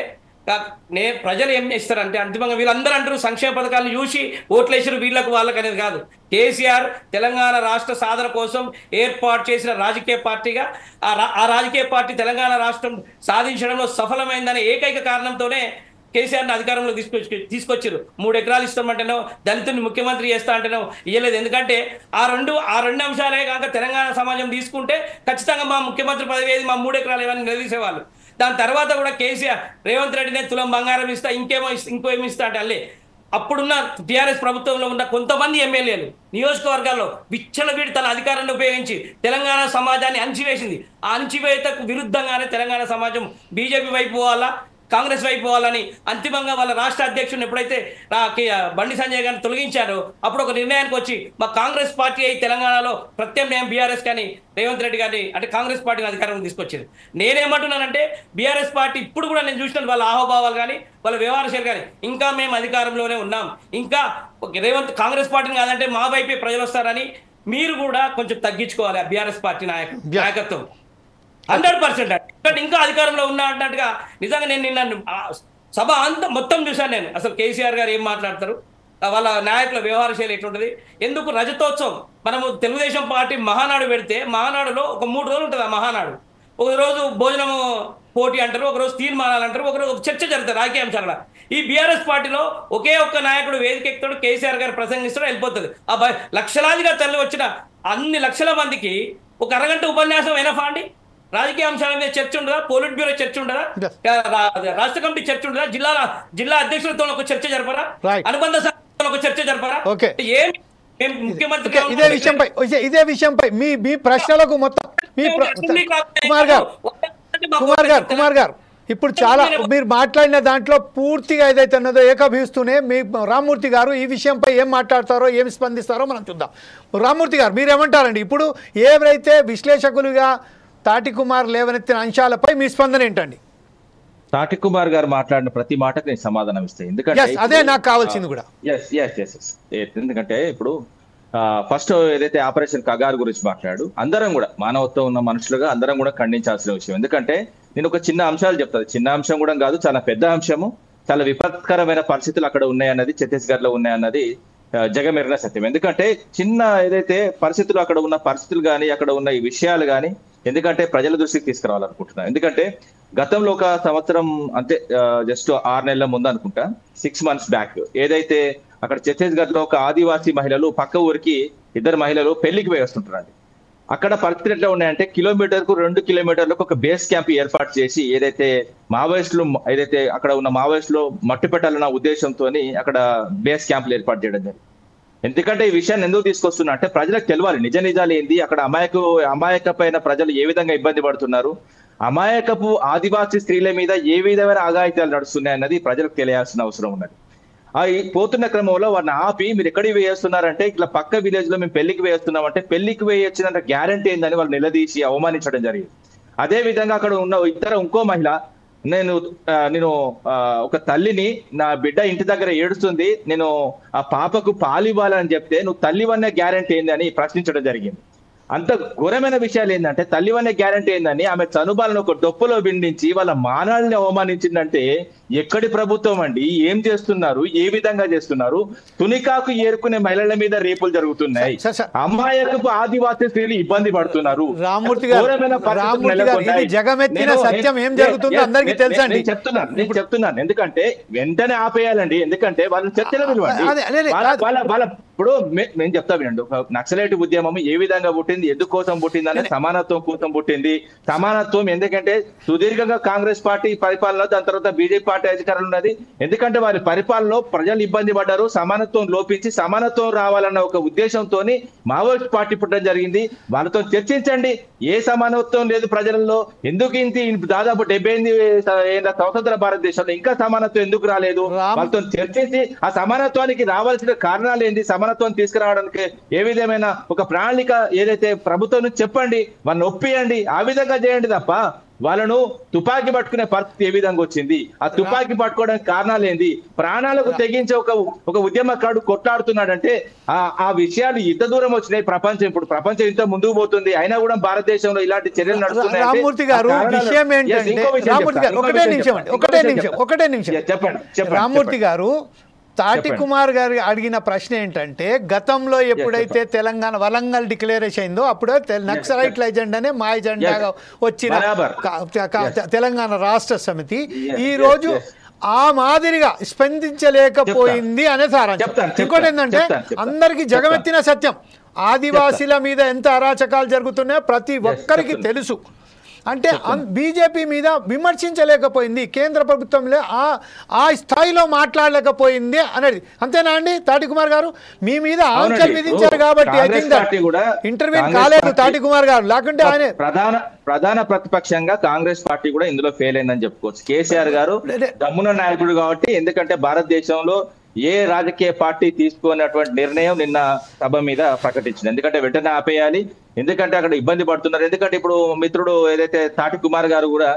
ప్రజలు ఏం చేస్తారంటే అంతిమంగా వీళ్ళందరూ అంటారు సంక్షేమ పథకాలను చూసి ఓట్లేసారు వీళ్ళకు వాళ్ళకు అనేది కాదు. కేసీఆర్ తెలంగాణ రాష్ట్ర సాధన కోసం ఏర్పాటు చేసిన రాజకీయ పార్టీగా ఆ రాజకీయ పార్టీ తెలంగాణ రాష్ట్రం సాధించడంలో సఫలమైందనే ఏకైక కారణంతోనే కేసీఆర్ని అధికారంలో తీసుకొచ్చారు. 3 ఎకరాలు ఇస్తామంటేనో, దళితుని ముఖ్యమంత్రి చేస్తా అంటేనో ఇయ్యలేదు. ఎందుకంటే ఆ రెండు అంశాలే కాక తెలంగాణ సమాజం తీసుకుంటే ఖచ్చితంగా మా ముఖ్యమంత్రి పదవి ఏది, మా 3 ఎకరాలు ఏమని నిలదీసేవాళ్ళు. దాని తర్వాత కూడా కేసీఆర్ రేవంత్ రెడ్డినే తులం బంగారం ఇస్తా, ఇంకేమో ఇస్తా అంటే అల్లే అప్పుడున్న టీఆర్ఎస్ ప్రభుత్వంలో ఉన్న కొంతమంది ఎమ్మెల్యేలు నియోజకవర్గాల్లో విచ్చలవిడి తన అధికారాన్ని ఉపయోగించి తెలంగాణ సమాజాన్ని అణచివేసింది. ఆ అణచివేతకు విరుద్ధంగానే తెలంగాణ సమాజం బీజేపీ వైపు పోవాలా, కాంగ్రెస్ వైపు పోవాలని అంతిమంగా వాళ్ళ రాష్ట్ర అధ్యక్షుడిని ఎప్పుడైతే బండి సంజయ్ గారిని తొలగించారో అప్పుడు ఒక నిర్ణయానికి వచ్చి మా కాంగ్రెస్ పార్టీ అయి తెలంగాణలో ప్రత్యామ్నాయం బీఆర్ఎస్ కానీ రేవంత్ రెడ్డి గారిని, అంటే కాంగ్రెస్ పార్టీని అధికారంలో తీసుకొచ్చింది. నేనేమంటున్నానంటే బీఆర్ఎస్ పార్టీ ఇప్పుడు కూడా నేను చూసినాను వాళ్ళ ఆహోభావాలు కానీ వాళ్ళ వ్యవహారశైలి కానీ, ఇంకా మేము అధికారంలోనే ఉన్నాం, ఇంకా కాంగ్రెస్ పార్టీని కాదంటే మా వైపే ప్రజలు వస్తారని మీరు కూడా కొంచెం తగ్గించుకోవాలి. బీఆర్ఎస్ పార్టీ నాయకత్వం 100% ఇంకా అధికారంలో ఉన్నా అన్నట్టుగా. నిజంగా నేను నిన్న సభ అంతా మొత్తం చూశాను నేను. అసలు కేసీఆర్ గారు ఏం మాట్లాడతారు, వాళ్ళ నాయకుల వ్యవహార శైలి ఎట్లుంటుంది, ఎందుకు రజతోత్సవం మనము తెలుగుదేశం పార్టీ మహానాడు పెడితే మహానాడులో ఒక 3 రోజులు ఉంటుంది. ఆ మహానాడు ఒక రోజు భోజనము పోటీ అంటారు, ఒకరోజు తీర్మానాలు అంటారు, ఒకరోజు ఒక చర్చ జరుగుతుంది రాజకీయ అంశాల. ఈ బీఆర్ఎస్ పార్టీలో ఒకే ఒక్క నాయకుడు వేదిక ఎక్కుతాడు, కేసీఆర్ గారు ప్రసంగిస్తాడు, వెళ్ళిపోతుంది. ఆ లక్షలాదిగా తరలి వచ్చిన అన్ని లక్షల మందికి ఒక అరగంట ఉపన్యాసం ఎనఫా అండి? రాజకీయ అంశాల మీద చర్చ ఉండదా? పోలిట్ బ్యూరో చర్చ ఉండదా? రాష్ట్ర కమిటీ చర్చ ఉండదా? జిల్లా అధ్యక్షులతో ఒక చర్చ జరపరా? అనుబంధ సంఘాలతో ఒక చర్చ జరపరా? ముఖ్యమంత్రి ఇదే విషయంపై మీ ప్రశ్నలకు మొత్తం కుమార్ గారు ఇప్పుడు చాలా మీరు మాట్లాడిన దాంట్లో పూర్తిగా ఏదైతే ఉన్నదో ఏకీభవిస్తూనే మీ రామ్మూర్తి గారు ఈ విషయంపై ఏం మాట్లాడతారో ఏమి స్పందిస్తారో మనం చూద్దాం. రామ్మూర్తి గారు మీరేమంటారండి? ఇప్పుడు ఏవైతే విశ్లేషకులుగా తాటి కుమార్ లేవనెత్తిన అంశాలపై మీ స్పందన ఏంటండి? తాటి కుమార్ గారు మాట్లాడిన ప్రతి మాటకు నేను సమాధానం ఇస్తాను. ఎందుకంటే అదే నాకు కావాల్సింది కూడా. ఎందుకంటే ఇప్పుడు ఫస్ట్ ఏదైతే ఆపరేషన్ కగారు గురించి మాట్లాడు, అందరం కూడా మానవత్వం ఉన్న మనుషులుగా అందరం కూడా ఖండించాల్సిన విషయం. ఎందుకంటే నేను ఒక చిన్న అంశాలు చెప్తాను, చిన్న అంశం కూడా కాదు, చాలా పెద్ద అంశము, చాలా విపత్కరమైన పరిస్థితులు అక్కడ ఉన్నాయన్నది, ఛత్తీస్గఢ్ లో ఉన్నాయన్నది జగమెరిన సత్యం. ఎందుకంటే చిన్న ఏదైతే పరిస్థితులు అక్కడ ఉన్న పరిస్థితులు కానీ అక్కడ ఉన్న ఈ విషయాలు కానీ ఎందుకంటే ప్రజల దృష్టికి తీసుకురావాలనుకుంటున్నాను. ఎందుకంటే గతంలో ఒక సంవత్సరం అంతే, జస్ట్ 6 నెలల ముందు అనుకుంటా, 6 months బ్యాక్ ఏదైతే అక్కడ ఛత్తీస్గఢ్ లో ఒక ఆదివాసీ మహిళలు పక్క ఊరికి 2 మహిళలు పెళ్లికి పోయి వస్తుంటారండి. అక్కడ పరిస్థితులు ఎట్లా ఉన్నాయంటే కిలోమీటర్కు 2 కిలోమీటర్లకు ఒక బేస్ క్యాంప్ ఏర్పాటు చేసి ఏదైతే మావోయిస్టులు ఏదైతే అక్కడ ఉన్న మావోయిస్టులు మట్టు పెట్టాలన్న ఉద్దేశంతో అక్కడ బేస్ క్యాంపులు ఏర్పాటు చేయడం జరిగింది. ఎందుకంటే ఈ విషయాన్ని ఎందుకు తీసుకొస్తున్నా అంటే ప్రజలకు తెలియాలి నిజాలు ఏంది, అక్కడ అమాయకమైన ప్రజలు ఏ విధంగా ఇబ్బంది పడుతున్నారు, అమాయకపు ఆదివాసీ స్త్రీల మీద ఏ విధమైన ఆఘాయిత్యాలు నడుస్తున్నాయి అన్నది ప్రజలకు తెలియాల్సిన అవసరం ఉన్నది. పోతున్న క్రమంలో వారిని ఆపి మీరు ఎక్కడికి వేస్తున్నారంటే ఇట్లా పక్క విలేజ్ లో మేము పెళ్లికి వేస్తున్నాం అంటే పెళ్లికి వేయొచ్చినంత గ్యారంటీ ఏందని వాళ్ళు నిలదీసి అవమానించడం జరిగింది. అదే విధంగా అక్కడ ఉన్న ఇంకో మహిళ, నేను ఒక తల్లిని, నా బిడ్డ ఇంటి దగ్గర ఏడుస్తుంది, నేను ఆ పాపకు పాలు ఇవ్వాలని చెప్తే నువ్వు తల్లివన్నే గ్యారంటీ ఏంది అని ప్రశ్నించడం జరిగింది. అంత ఘోరమైన విషయాలు ఏంటంటే తల్లివనే గ్యారంటీ ఏందని ఆమె చనుబాలను ఒక డొప్పులో బిండించి వాళ్ళ మానాల్ని అవమానించిందంటే ఎక్కడి ప్రభుత్వం అండి? ఏం చేస్తున్నారు? ఏ విధంగా చేస్తున్నారు? తునికాకు ఏరుకునే మహిళల మీద రేపులు జరుగుతున్నాయి. అమ్మాయిలకు ఆదివాసీ స్త్రీలు ఇబ్బంది పడుతున్నారు. జగమెత్తిన సత్యం ఏం జరుగుతుందో అందరికీ తెలుసండి. నేను చెప్తున్నాను ఎందుకంటే వెంటనే ఆపేయాలండి. ఎందుకంటే వాళ్ళని చర్చలో పిలవండి. వాళ్ళ ఇప్పుడు నేను చెప్తా వినండి. నక్సలైట్ ఉద్యమం ఏ విధంగా పుట్టింది, ఎందుకోసం పుట్టింది అనేది సమానత్వం కోసం పుట్టింది. సమానత్వం ఎందుకంటే సుదీర్ఘంగా కాంగ్రెస్ పార్టీ పరిపాలన, దాని తర్వాత బీజేపీ పార్టీ అధికారంలో ఉన్నది. ఎందుకంటే వారి పరిపాలనలో ప్రజలు ఇబ్బంది పడ్డారు. సమానత్వం లోపించి సమానత్వం రావాలన్న ఒక ఉద్దేశంతో మావోయిస్ట్ పార్టీ పుట్టడం జరిగింది. వాళ్ళతో చర్చించండి. ఏ సమానత్వం లేదు ప్రజలలో, ఎందుకు ఇంత దాదాపు 78 ఏళ్ళ స్వతంత్ర భారతదేశంలో ఇంకా సమానత్వం ఎందుకు రాలేదు? వాళ్ళతో చర్చించి ఆ సమానత్వానికి రావాల్సిన కారణాలు ఏంటి, సమానత్వం తీసుకురావడానికి ఏ విధమైన ఒక ప్రణాళిక ఏదైతే ప్రభుత్వం నుంచి చెప్పండి, వాళ్ళని ఒప్పియండి. ఆ విధంగా చేయండి తప్ప వాళ్ళను తుపాకీ పట్టుకునే పరిస్థితి ఏ విధంగా వచ్చింది, ఆ తుపాకీ పట్టుకోవడానికి కారణాలు ఏంది, ప్రాణాలకు తెగించే ఒక ఉద్యమకారుడు కొట్లాడుతున్నాడంటే ఆ విషయాలు ఇంత దూరం వచ్చినాయి. ప్రపంచం ఇప్పుడు ప్రపంచం ఇంత ముందుకు పోతుంది, అయినా కూడా భారతదేశంలో ఇలాంటి చర్యలు నడుస్తున్నాయి. రామూర్తి గారు విషయం ఏంటంటే ఒకటే నిమిషం చెప్పండి. రామూర్తి గారు, తాటి కుమార్ గారు అడిగిన ప్రశ్న ఏంటంటే, గతంలో ఎప్పుడైతే తెలంగాణ వరంగల్ డిక్లరేషన్ అయిందో అప్పుడు నక్సలైట్ ఎజెండానే మా ఎజెండాగా వచ్చిన తెలంగాణ రాష్ట్ర సమితి ఈ రోజు ఆ మాదిరిగా స్పందించలేకపోయింది అనే సారాంశం. ఇంకోటి ఏంటంటే, అందరికీ జగమెత్తిన సత్యం, ఆదివాసీల మీద ఎంత అరాచకాలు జరుగుతున్నాయో ప్రతి ఒక్కరికి తెలుసు. అంటే బీజేపీ మీద విమర్శించలేకపోయింది, కేంద్ర ప్రభుత్వంలో ఆ స్థాయిలో మాట్లాడలేకపోయింది అనేది. అంతేనా అండి తాటి కుమార్ గారు? మీ మీద ఆంక్షలు విధించారు కాబట్టి ఐ థింక్ ఇంటర్వ్యూ కాలేదు తాటి కుమార్ గారు, లేకుంటే ఆయన ప్రధాన ప్రతిపక్షంగా కాంగ్రెస్ పార్టీ కూడా ఇందులో ఫెయిల్ అయిందని చెప్పుకోవచ్చు. కేసీఆర్ గారు దమ్మున నాయకుడు కాబట్టి, ఎందుకంటే భారతదేశంలో ఏ రాజకీయ పార్టీ తీసుకున్నటువంటి నిర్ణయం నిన్న సభ మీద ప్రకటించింది. ఎందుకంటే వెంటనే ఆపేయాలి, ఎందుకంటే అక్కడ ఇబ్బంది పడుతున్నారు. ఎందుకంటే ఇప్పుడు మిత్రుడు ఏదైతే తాటి కుమార్ గారు కూడా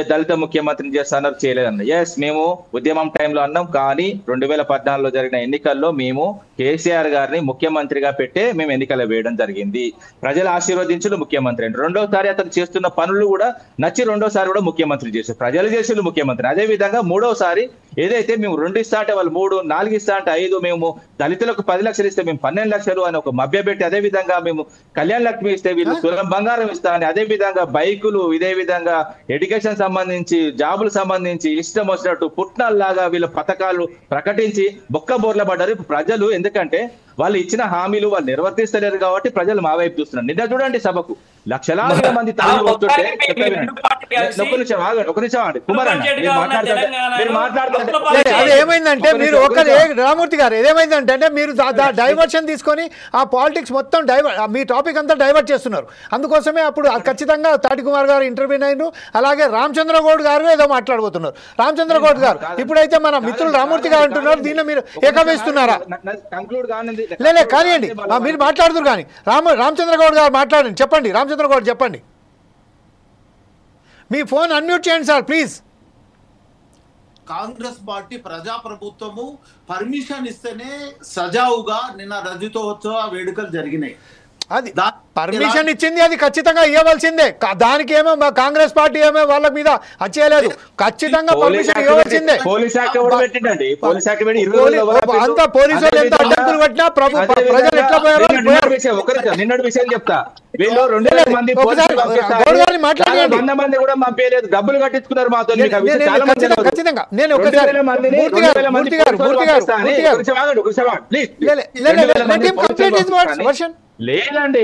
దళిత ముఖ్యమంత్రిని చేస్తున్నారు, చేయలేదన్న. ఎస్, మేము ఉద్యమం టైంలో అన్నాం, కానీ 2014లో జరిగిన ఎన్నికల్లో మేము కేసీఆర్ గారిని ముఖ్యమంత్రిగా పెట్టే మేము ఎన్నికలు వేయడం జరిగింది. ప్రజలు ఆశీర్వదించులు ముఖ్యమంత్రి అండి. రెండోసారి అతను చేస్తున్న పనులు కూడా నచ్చి రెండోసారి కూడా ముఖ్యమంత్రి చేశారు, ప్రజలు చేసిన ముఖ్యమంత్రి. అదే విధంగా మూడోసారి ఏదైతే మేము 2 ఇస్తా అంటే వాళ్ళు 3, 4 ఇస్తా అంటే 5, మేము దళితులకు 10 లక్షలు ఇస్తే మేము 12 లక్షలు అని ఒక మభ్యపెట్టి, అదే విధంగా మేము కళ్యాణ లక్ష్మి ఇస్తే వీళ్ళు తులం బంగారం ఇస్తా అని, అదే విధంగా బైకులు, ఇదే విధంగా ఎడ్యుకేషన్ సంబంధించి, జాబులు సంబంధించి ఇష్టం వచ్చినట్టు పుట్నాల్లాగా వీళ్ళ పథకాలు ప్రకటించి బొక్క బోర్ల పడ్డారు ప్రజలు. ఎందుకంటే వాళ్ళు ఇచ్చిన హామీలు వాళ్ళు నిర్వర్తిస్తలేరు కాబట్టి ప్రజలు మా వైపు చూస్తున్నారు. నిన్న చూడండి సభకు లక్షలాది మంది తరలి వస్తుంటే, ఒక నిమిషం ఆగండి కుమార్ అన్న, మీరు మాట్లాడుతుంటే ఏమైందంటే మీరు రామూర్తి గారు ఏమైందంటే మీరు డైవర్షన్ తీసుకొని ఆ పాలిటిక్స్ మొత్తం మీ టాపిక్ అంతా డైవర్ట్ చేస్తున్నారు. అందుకోసమే అప్పుడు ఖచ్చితంగా తాటి కుమార్ గారు ఇంటర్వ్యూ అయినారు, అలాగే రామచంద్ర గౌడ్ గారు ఏదో మాట్లాడబోతున్నారు. రామచంద్ర గౌడ్ గారు ఇప్పుడైతే మన మిత్రులు రామూర్తి గారు అంటున్నారు, దీన్ని మీరు ఏకవేస్తున్నారా? లేలే కానివ్వండి, మీరు మాట్లాడుతున్నారు కానీ రామచంద్ర గౌడ్ గారు మాట్లాడండి, చెప్పండి. రామచంద్ర గౌడ్ చెప్పండి, మీ ఫోన్ అన్మ్యూట్ చేయండి సార్ ప్లీజ్. కాంగ్రెస్ పార్టీ ప్రజాప్రభుత్వము పర్మిషన్ ఇస్తేనే సజావుగా నిన్న రజతోత్సవ వేడుకలు జరిగినాయి. అది పర్మిషన్ ఇచ్చింది, అది ఖచ్చితంగా ఇవ్వవలసిందే. దానికి ఏమో కాంగ్రెస్ పార్టీ ఏమో వాళ్ళ మీద వచ్చేయలేదు, ఖచ్చితంగా పర్మిషన్ ఇవ్వవలసిందే. అంతా పోలీసులు ఎంత అడ్డంకులు పెట్టినా ప్రజలు ఎట్లా పోయారో. నిన్నటి విషయం చెప్తా, వీళ్ళు 2000 మంది మాట్లాడలేదు, డబ్బులు కట్టించుకున్నారు మాతో. ఖచ్చితంగా నేను లేదండి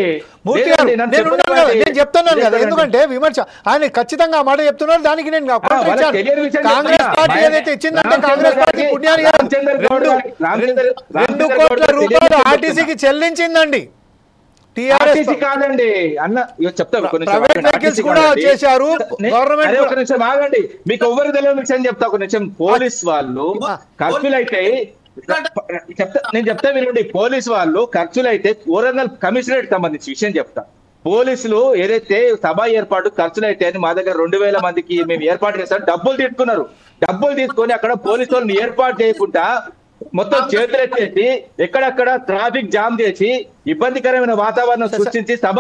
నేను చెప్తున్నాను కదా, ఎందుకంటే విమర్శ ఆయన ఖచ్చితంగా మాట చెప్తున్నారు. దానికి నేను కాంగ్రెస్ పార్టీ ఏదైతే ఇచ్చిందంటే కాంగ్రెస్ పార్టీ పుణ్యాన్ని 2 కోట్ల రూపాయలు ఆర్టీసీకి చెల్లించిందండి. టీఆర్ఎస్ కాదండి అన్న, చెప్తాను ఆగండి, మీకు ఎవరు తెలియని విషయం చెప్తా. ఒక నిమిషం, పోలీస్ వాళ్ళు ఖర్చులు అయితే నేను చెప్తా వినండి. పోలీసు వాళ్ళు ఖర్చులు అయితే వరంగల్ కమిషనరేట్ సంబంధించి విషయం చెప్తా. పోలీసులు ఏదైతే సభ ఏర్పాటు ఖర్చులు అయితే అని మా దగ్గర 2000 మందికి మేము ఏర్పాటు చేస్తాం, డబ్బులు తీసుకున్నారు. డబ్బులు తీసుకొని అక్కడ పోలీసు వాళ్ళని ఏర్పాటు చేయకుండా మొత్తం చేతులెత్తేసి ఎక్కడక్కడ ట్రాఫిక్ జామ్ చేసి ఇబ్బందికరమైన వాతావరణం సృష్టించి సభ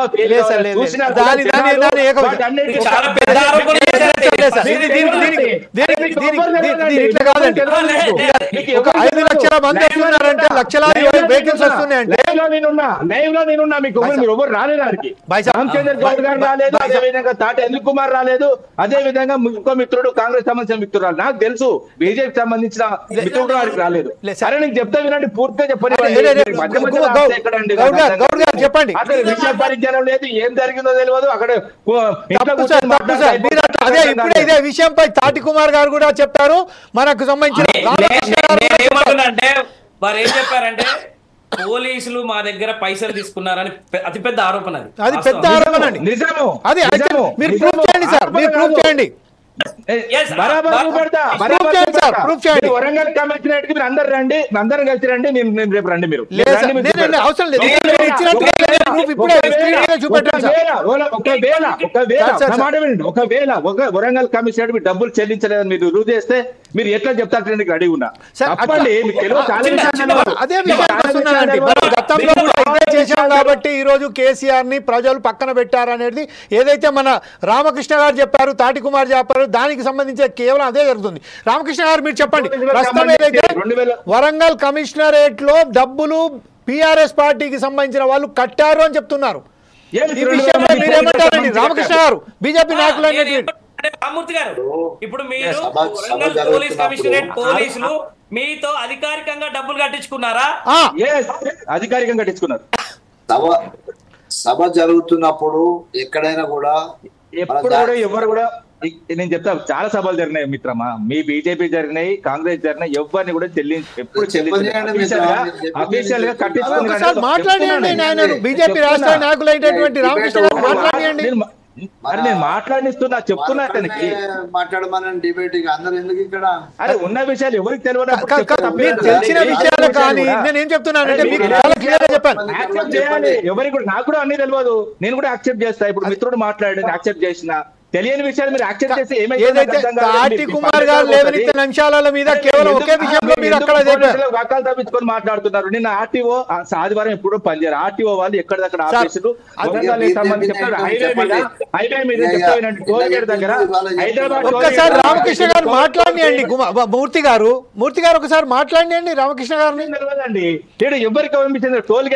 రామచంద్ర గౌడ్ గారు రాలేదు, అదే విధంగా తాటి అనిల్ కుమార్ రాలేదు, అదే విధంగా ఇంకో మిత్రుడు కాంగ్రెస్ సంబంధించిన మిత్రురాలు నాకు తెలుసు, బీజేపీ సంబంధించిన మిత్రుడు వారికి రాలేదు. సరే నీకు చెప్తా వినండి, పూర్తిగా చెప్పండి. చెప్పండి విషయ పరిజ్ఞానం లేదు, ఏం జరిగిందో తెలియదు. అక్కడ అదే ఇప్పుడే ఇదే విషయంపై తాటి కుమార్ గారు కూడా చెప్పారు. మనకు సంబంధించిన అంటే వారు ఏం చెప్పారంటే పోలీసులు మా దగ్గర పైసలు తీసుకున్నారని అతిపెద్ద ఆరోపణ. అది పెద్ద ఆరోపణ అండి. నిజము. అది మీరు ప్రూఫ్ చేయండి సార్, మీరు ప్రూఫ్ చేయండి. వరంగల్ కమిషనరేట్ కి మీరు అందరు రండి, అందరం కలిసి రండి, నేను రేపు రండి. మీరు అవసరం లేదు, ఒకవేళ వరంగల్ కమిషనరేట్ మీరు డబ్బులు చెల్లించలేదని మీరు రుజువు చేస్తే మీరు ఎట్లా చెప్తారు? అడిగి ఉన్నా చెప్పండి. అదే విషయాన్ని గతంలో కూడా ఇదే చేశాం కాబట్టి ఈ రోజు కేసీఆర్ ని ప్రజలు పక్కన పెట్టారనేది ఏదైతే మన రామకృష్ణ గారు చెప్పారు, తాటి కుమార్ చెప్పారు, దానికి సంబంధించి కేవలం అదే జరుగుతుంది. రామకృష్ణ గారు మీరు చెప్పండి, ప్రస్తుతం ఏదైతే వరంగల్ కమిషనరేట్ లో డబ్బులు పిఆర్ఎస్ పార్టీకి సంబంధించిన వాళ్ళు కట్టారు అని చెప్తున్నారు. ఈ విషయంలో మీరేమంటారండి రామకృష్ణ గారు, బీజేపీ నాయకులు? రామూర్తి గారు, ఇప్పుడు మీరు వరంగల్ పోలీస్ కమిషనరేట్ పోలీసులు మీతో అధికారికంగా డబ్బులు కట్టించుకున్నారా? అధికారికంగా కట్టించుకున్నారు. సభ జరుగుతున్నప్పుడు ఎక్కడైనా కూడా ఎప్పుడు కూడా ఎవరు కూడా నేను చెప్తా, చాలా సభలు జరిగినాయి మిత్రమా, మీ బీజేపీ జరిగినాయి, కాంగ్రెస్ జరిగినాయి, ఎవరిని కూడా ఎప్పుడు అఫీషియల్ గా కట్టించుకున్నారు. మాట్లాడండి, బీజేపీ రాష్ట్ర నాయకులైనటువంటి రామకృష్ణ గారు మాట్లాడండి. నేను మాట్లాడిస్తున్నా, చెప్తున్నా అతనికి మాట్లాడమని డిబేట్. అందరూ ఎందుకు ఇక్కడ? అరే ఉన్న విషయాలు ఎవరికి తెలియదు, తెలిసిన విషయాలు కానీ నేనేం చెప్తున్నానంటే మీకు చాలా క్లియర్ గా చెప్పాను. యాక్సెప్ట్ చేయాలి. ఎవరికి కూడా, నాకు కూడా అన్ని తెలియదు, నేను కూడా యాక్సెప్ట్ చేస్తా. ఇప్పుడు మిత్రుడు మాట్లాడి యాక్సెప్ట్ చేసిన తెలియని విషయాలు మీరు యాక్సెప్ట్ చేసి ఏదైతే తాటి కుమార్ గారు లేవనెత్తిన అంశాల మీద కేవలం ఒకే విషయంలో మీరు అక్కడ రకాలు తప్పించుకొని మాట్లాడుతున్నారు. నిన్న ఆర్టీఓ ఆదివారం ఎప్పుడో పనిచేయరు, ఆర్టీఓ వాళ్ళు ఎక్కడిదక్కడ ఆఫీసులు హైవే మీద దగ్గర హైదరాబాద్. ఒక్కసారి రామకృష్ణ గారు మాట్లాడియండి, మూర్తి గారు ఒకసారి మాట్లాడియండి రామకృష్ణ గారిని. తెలియదండి ఎవరికి పంపించింది? టోల్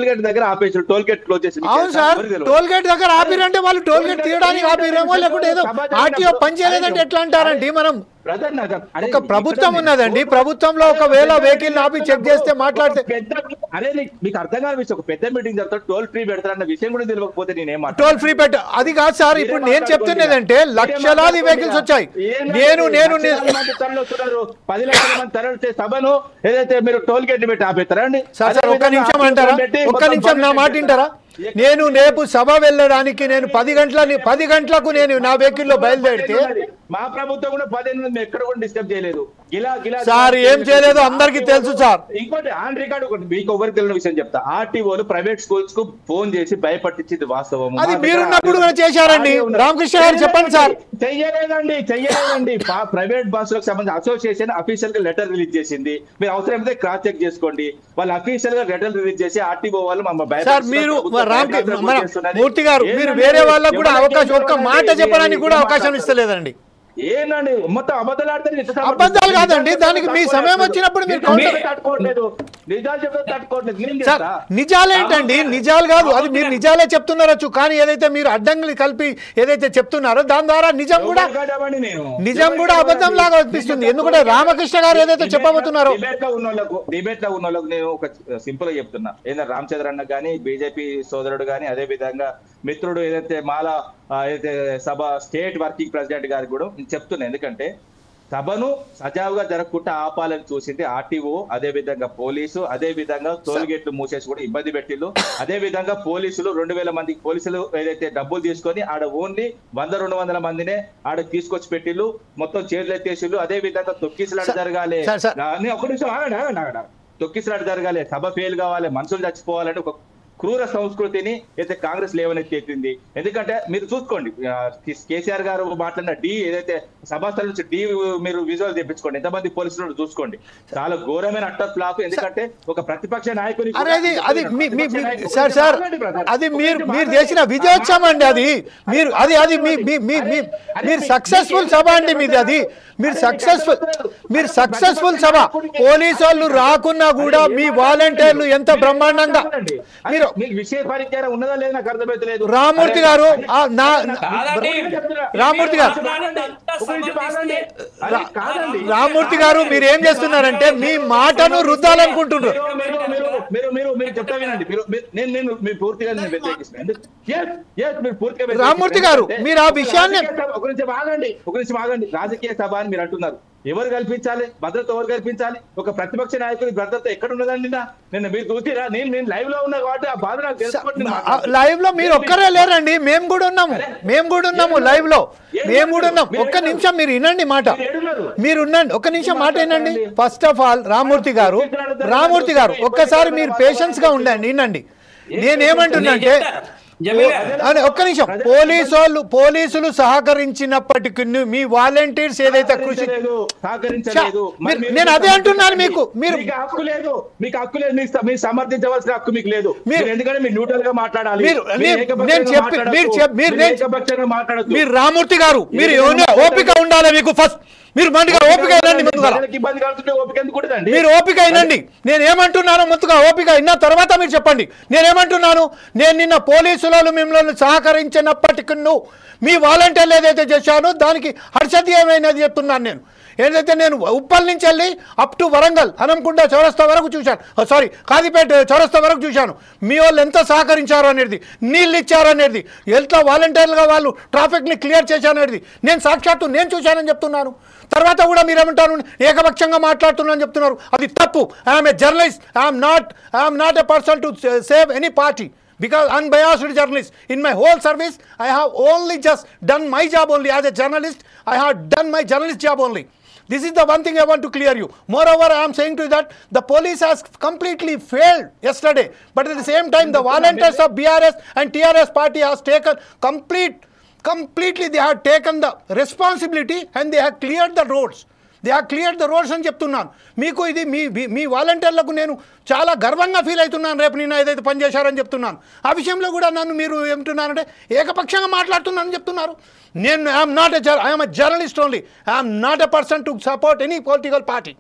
గేట్ దగ్గర ఆపేసారు, టోల్ గేట్ క్లోజ్ చేసి. అవును సార్, టోల్ గేట్ దగ్గర ఆపిరంటే వాళ్ళు టోల్ గేట్ తీయడానికి ఆపిరేమో, లేకుంటే ఏదో ఆర్టీఓ పని చేయలేదంటే ఎట్లా అంటారండి? మనం ఒక ప్రభుత్వం ఉన్నదండి, ప్రభుత్వంలో ఒకవేళ వెహికల్ ఆపి చెక్ చేస్తే మాట్లాడితే అదే మీకు అర్థం కాని విషయం. ఒక పెద్ద మీటింగ్ జరుగుతుంది, టోల్ ఫ్రీ పెడతారన్న విషయం కూడా తెలియకపోతే నేనేం టోల్ ఫ్రీ అది కాదు సార్. ఇప్పుడు నేను చెప్తున్నదంటే లక్షలాది వెహికల్స్ వచ్చాయి. నేను 10 లక్షల మంది తరలితే సభను ఏదైతే మీరు టోల్ గేట్ పెట్టి ఆపేస్తారా అండి? సార్ ఒక్క నిమిషం అంటారా? ఒక్క నిమిషం నా మాట వింటారా? నేను రేపు సభ వెళ్ళడానికి నేను 10 గంటలకు నేను నా వెహికల్లో బయలుదేరితే మా ప్రభుత్వం కూడా 10 ఎక్కడ కూడా డిస్టర్బ్ చేయలేదు. సార్ ఏం చేయలేదు అందరికీ తెలుసు సార్. ఇంకోటి ఆన్ రికార్డ్ ఒకటి మీకు ఎవరికి తెలియని విషయం చెప్తా. ఆర్టీఓలు ప్రైవేట్ స్కూల్స్ కు ఫోన్ చేసి భయపట్టించింది వాస్తవం. అది మీరున్నప్పుడు కూడా చేశారండి రామకృష్ణ గారు, చెప్పండి సార్. చెయ్యలేదండి. ప్రైవేట్ బస్సులకు సంబంధించి అసోసియేషన్ అఫీషియల్ గా లెటర్ రిలీజ్ చేసింది. మీరు అవసరమైతే క్రాస్ చెక్ చేసుకోండి. వాళ్ళు అఫీషియల్ గా లెటర్ రిలీజ్ చేసి ఆర్టీఓ వాళ్ళు మూర్తి గారు మీరు వేరే వాళ్ళకు కూడా అవకాశం, ఒక్క మాట చెప్పడానికి కూడా అవకాశం ఇస్తలేదండి. ఏంటండి మొత్తం అబద్ధాలు ఆడితే? అబద్ధాలు కాదండి, దానికి మీ సమయం వచ్చినప్పుడు మీరు తట్టుకోవట్లేదు. నిజాలు చెప్తే తట్టుకోవట్లేదు. నిజాలేంటండి? నిజాలు కాదు, అది మీరు నిజాలే చెప్తున్నారచ్చు. కానీ ఏదైతే మీరు అడ్డంకులు కలిపి ఏదైతే చెప్తున్నారో దాని ద్వారా నిజం కూడా అబద్ధం లాగా అనిపిస్తుంది. ఎందుకంటే రామకృష్ణ గారు ఏదైతే చెప్పబోతున్నారో డిబేట్ లో ఉన్న వాళ్ళకు నేను ఒక సింపుల్ గా చెప్తున్నా. ఏదైనా రామచంద్ర అన్న గానీ, బీజేపీ సోదరుడు గానీ, అదే విధంగా మిత్రుడు ఏదైతే మాలా ఏదైతే సభ స్టేట్ వర్కింగ్ ప్రెసిడెంట్ గారికి కూడా చెప్తున్నా. ఎందుకంటే సభను సజావుగా జరగకుండా ఆపాలని చూసింది ఆర్టీఓ, అదే విధంగా పోలీసు, అదే విధంగా టోల్ గేట్లు మూసేసి కూడా ఇబ్బంది పెట్టిళ్ళు. అదే విధంగా పోలీసులు 2000 మందికి పోలీసులు ఏదైతే డబ్బులు తీసుకొని ఆడ ఓన్లీ 100-200 మందినే ఆడ తీసుకొచ్చి పెట్టిళ్ళు, మొత్తం చేతులు ఎత్తేసిళ్ళు. అదే విధంగా తొక్కిసలాట జరగాలి, ఒక నిమిషం తొక్కిసలాట జరగాలి, సభ ఫెయిల్ కావాలి, మనుషులు చచ్చిపోవాలంటే క్రూర సంస్కృతిని అయితే కాంగ్రెస్ లేవనెత్తింది. ఎందుకంటే మీరు చూసుకోండి, కేసీఆర్ గారు మాట్లాడిన డి ఏదైతే సభాస్థల నుంచి డి మీరు విజువల్ తెప్పించుకోండి, ఎంతమంది పోలీసులు చూసుకోండి, చాలా ఘోరమైన అట్టర్ ఫ్లాప్. ఎందుకంటే ఒక ప్రతిపక్ష నాయకుని సార్ అది మీరు చేసిన విజయోత్సవం అండి, అది మీరు అది మీరు సక్సెస్ఫుల్ సభ అండి మీది, అది మీరు సక్సెస్ఫుల్ సభ. పోలీసు వాళ్ళు రాకున్నా కూడా మీ వాలంటీర్లు ఎంత బ్రహ్మాండంగా మీరు విషయ పరిజ్ఞానం ఉన్నదా లేదా నాకు అర్థమైతలేదు. రామూర్తి గారు రామూర్తి గారు మీరు ఏం చేస్తున్నారంటే మీ మాటను రుద్దాలనుకుంటున్నారు. రామూర్తి గారు మీరు ఆ విషయాన్ని రాజకీయ సభ అని మీరు అంటున్నారు. ఎవరు కల్పించాలి భద్రత? ఎవరు కల్పించాలి? ఒక ప్రతిపక్ష నాయకుడి భద్రత ఎక్కడ ఉన్నదండి? నిన్న మీరు చూసిరా? నేను లైవ్ లో ఉన్నా కాబట్టి ఆ బాధ నాకు తెలుసుకోండి. లైవ్ లో మీరు ఒక్కరే లేరండి, మేము కూడా ఉన్నాము లైవ్ లో, మేము కూడా ఉన్నాం. ఒక్క నిమిషం మీరు వినండి మాట, మీరు ఉండండి, ఒక్క నిమిషం మాట వినండి. ఫస్ట్ ఆఫ్ ఆల్ రామూర్తి గారు ఒక్కసారి మీరు పేషెన్స్ గా ఉండండి, వినండి. నేనేమంటున్నా అంటే ఒక్క నిమిషం, పోలీసులు సహకరించినప్పటికీ మీ వాలంటీర్స్ ఏదైతే కృషి, నేను అదే అంటున్నాను. మీకు హక్కు లేదు, మీరు సమర్థించవలసిన హక్కు మీకు లేదు. ఎందుకంటే మీరు న్యూట్రల్ గా మాట్లాడాలి. మీరు రామూర్తి గారు మీరు ఓపిక ఉండాలి మీకు. ఫస్ట్ మీరు మంచిగా ఓపిక అయినండి, మీరు ఓపిక అయినండి. నేనేమంటున్నాను ముందుగా ఓపిక అయిన తర్వాత మీరు చెప్పండి. నేనేమంటున్నాను, నేను నిన్న పోలీసులు మిమ్మల్ని సహకరించినప్పటికీ మీ వాలంటీర్లు ఏదైతే చేశానో దానికి హర్షదీయమైనది చెప్తున్నాను. ఏదైతే నేను ఉప్పల్ నుంచి వెళ్ళి అప్ టు వరంగల్ హనంకొండ చౌరస్తా వరకు చూశాను, కాజీపేట చౌరస్తా వరకు చూశాను. మీ వాళ్ళు ఎంత సహకరించారు అనేది, నీళ్ళు ఇచ్చారు అనేది, ఎంత వాలంటీర్లుగా వాళ్ళు ట్రాఫిక్ని క్లియర్ చేశారు అనేది నేను సాక్షాత్తు నేను చూశానని చెప్తున్నాను. తర్వాత కూడా మీరేమంటారు, ఏకపక్షంగా మాట్లాడుతున్నారని చెప్తున్నారు. అది తప్పు. I'm a journalist, I'm not a person to save any party. Because unbiased journalist in my whole service, I have only just done my job only as a journalist. I have done my journalist job only. This is the one thing I want to clear you. Moreover, I am saying to you that the police has completely failed yesterday. But at the same time, the volunteers of BRS and TRS party has taken completely they have taken the responsibility and they have cleared the roads. అని చెప్తున్నాను మీకు. ఇది మీ వాలంటీర్లకు నేను చాలా గర్వంగా feel అవుతున్నాను. రేపు నేను ఏదైతే పనిచేశారని చెప్తున్నాను, ఆ విషయంలో కూడా నన్ను మీరు ఏమంటున్నారంటే ఏకపక్షంగా మాట్లాడుతున్నానని చెప్తున్నారు. నేను I'm a journalist only. I'm not a person to support any political party.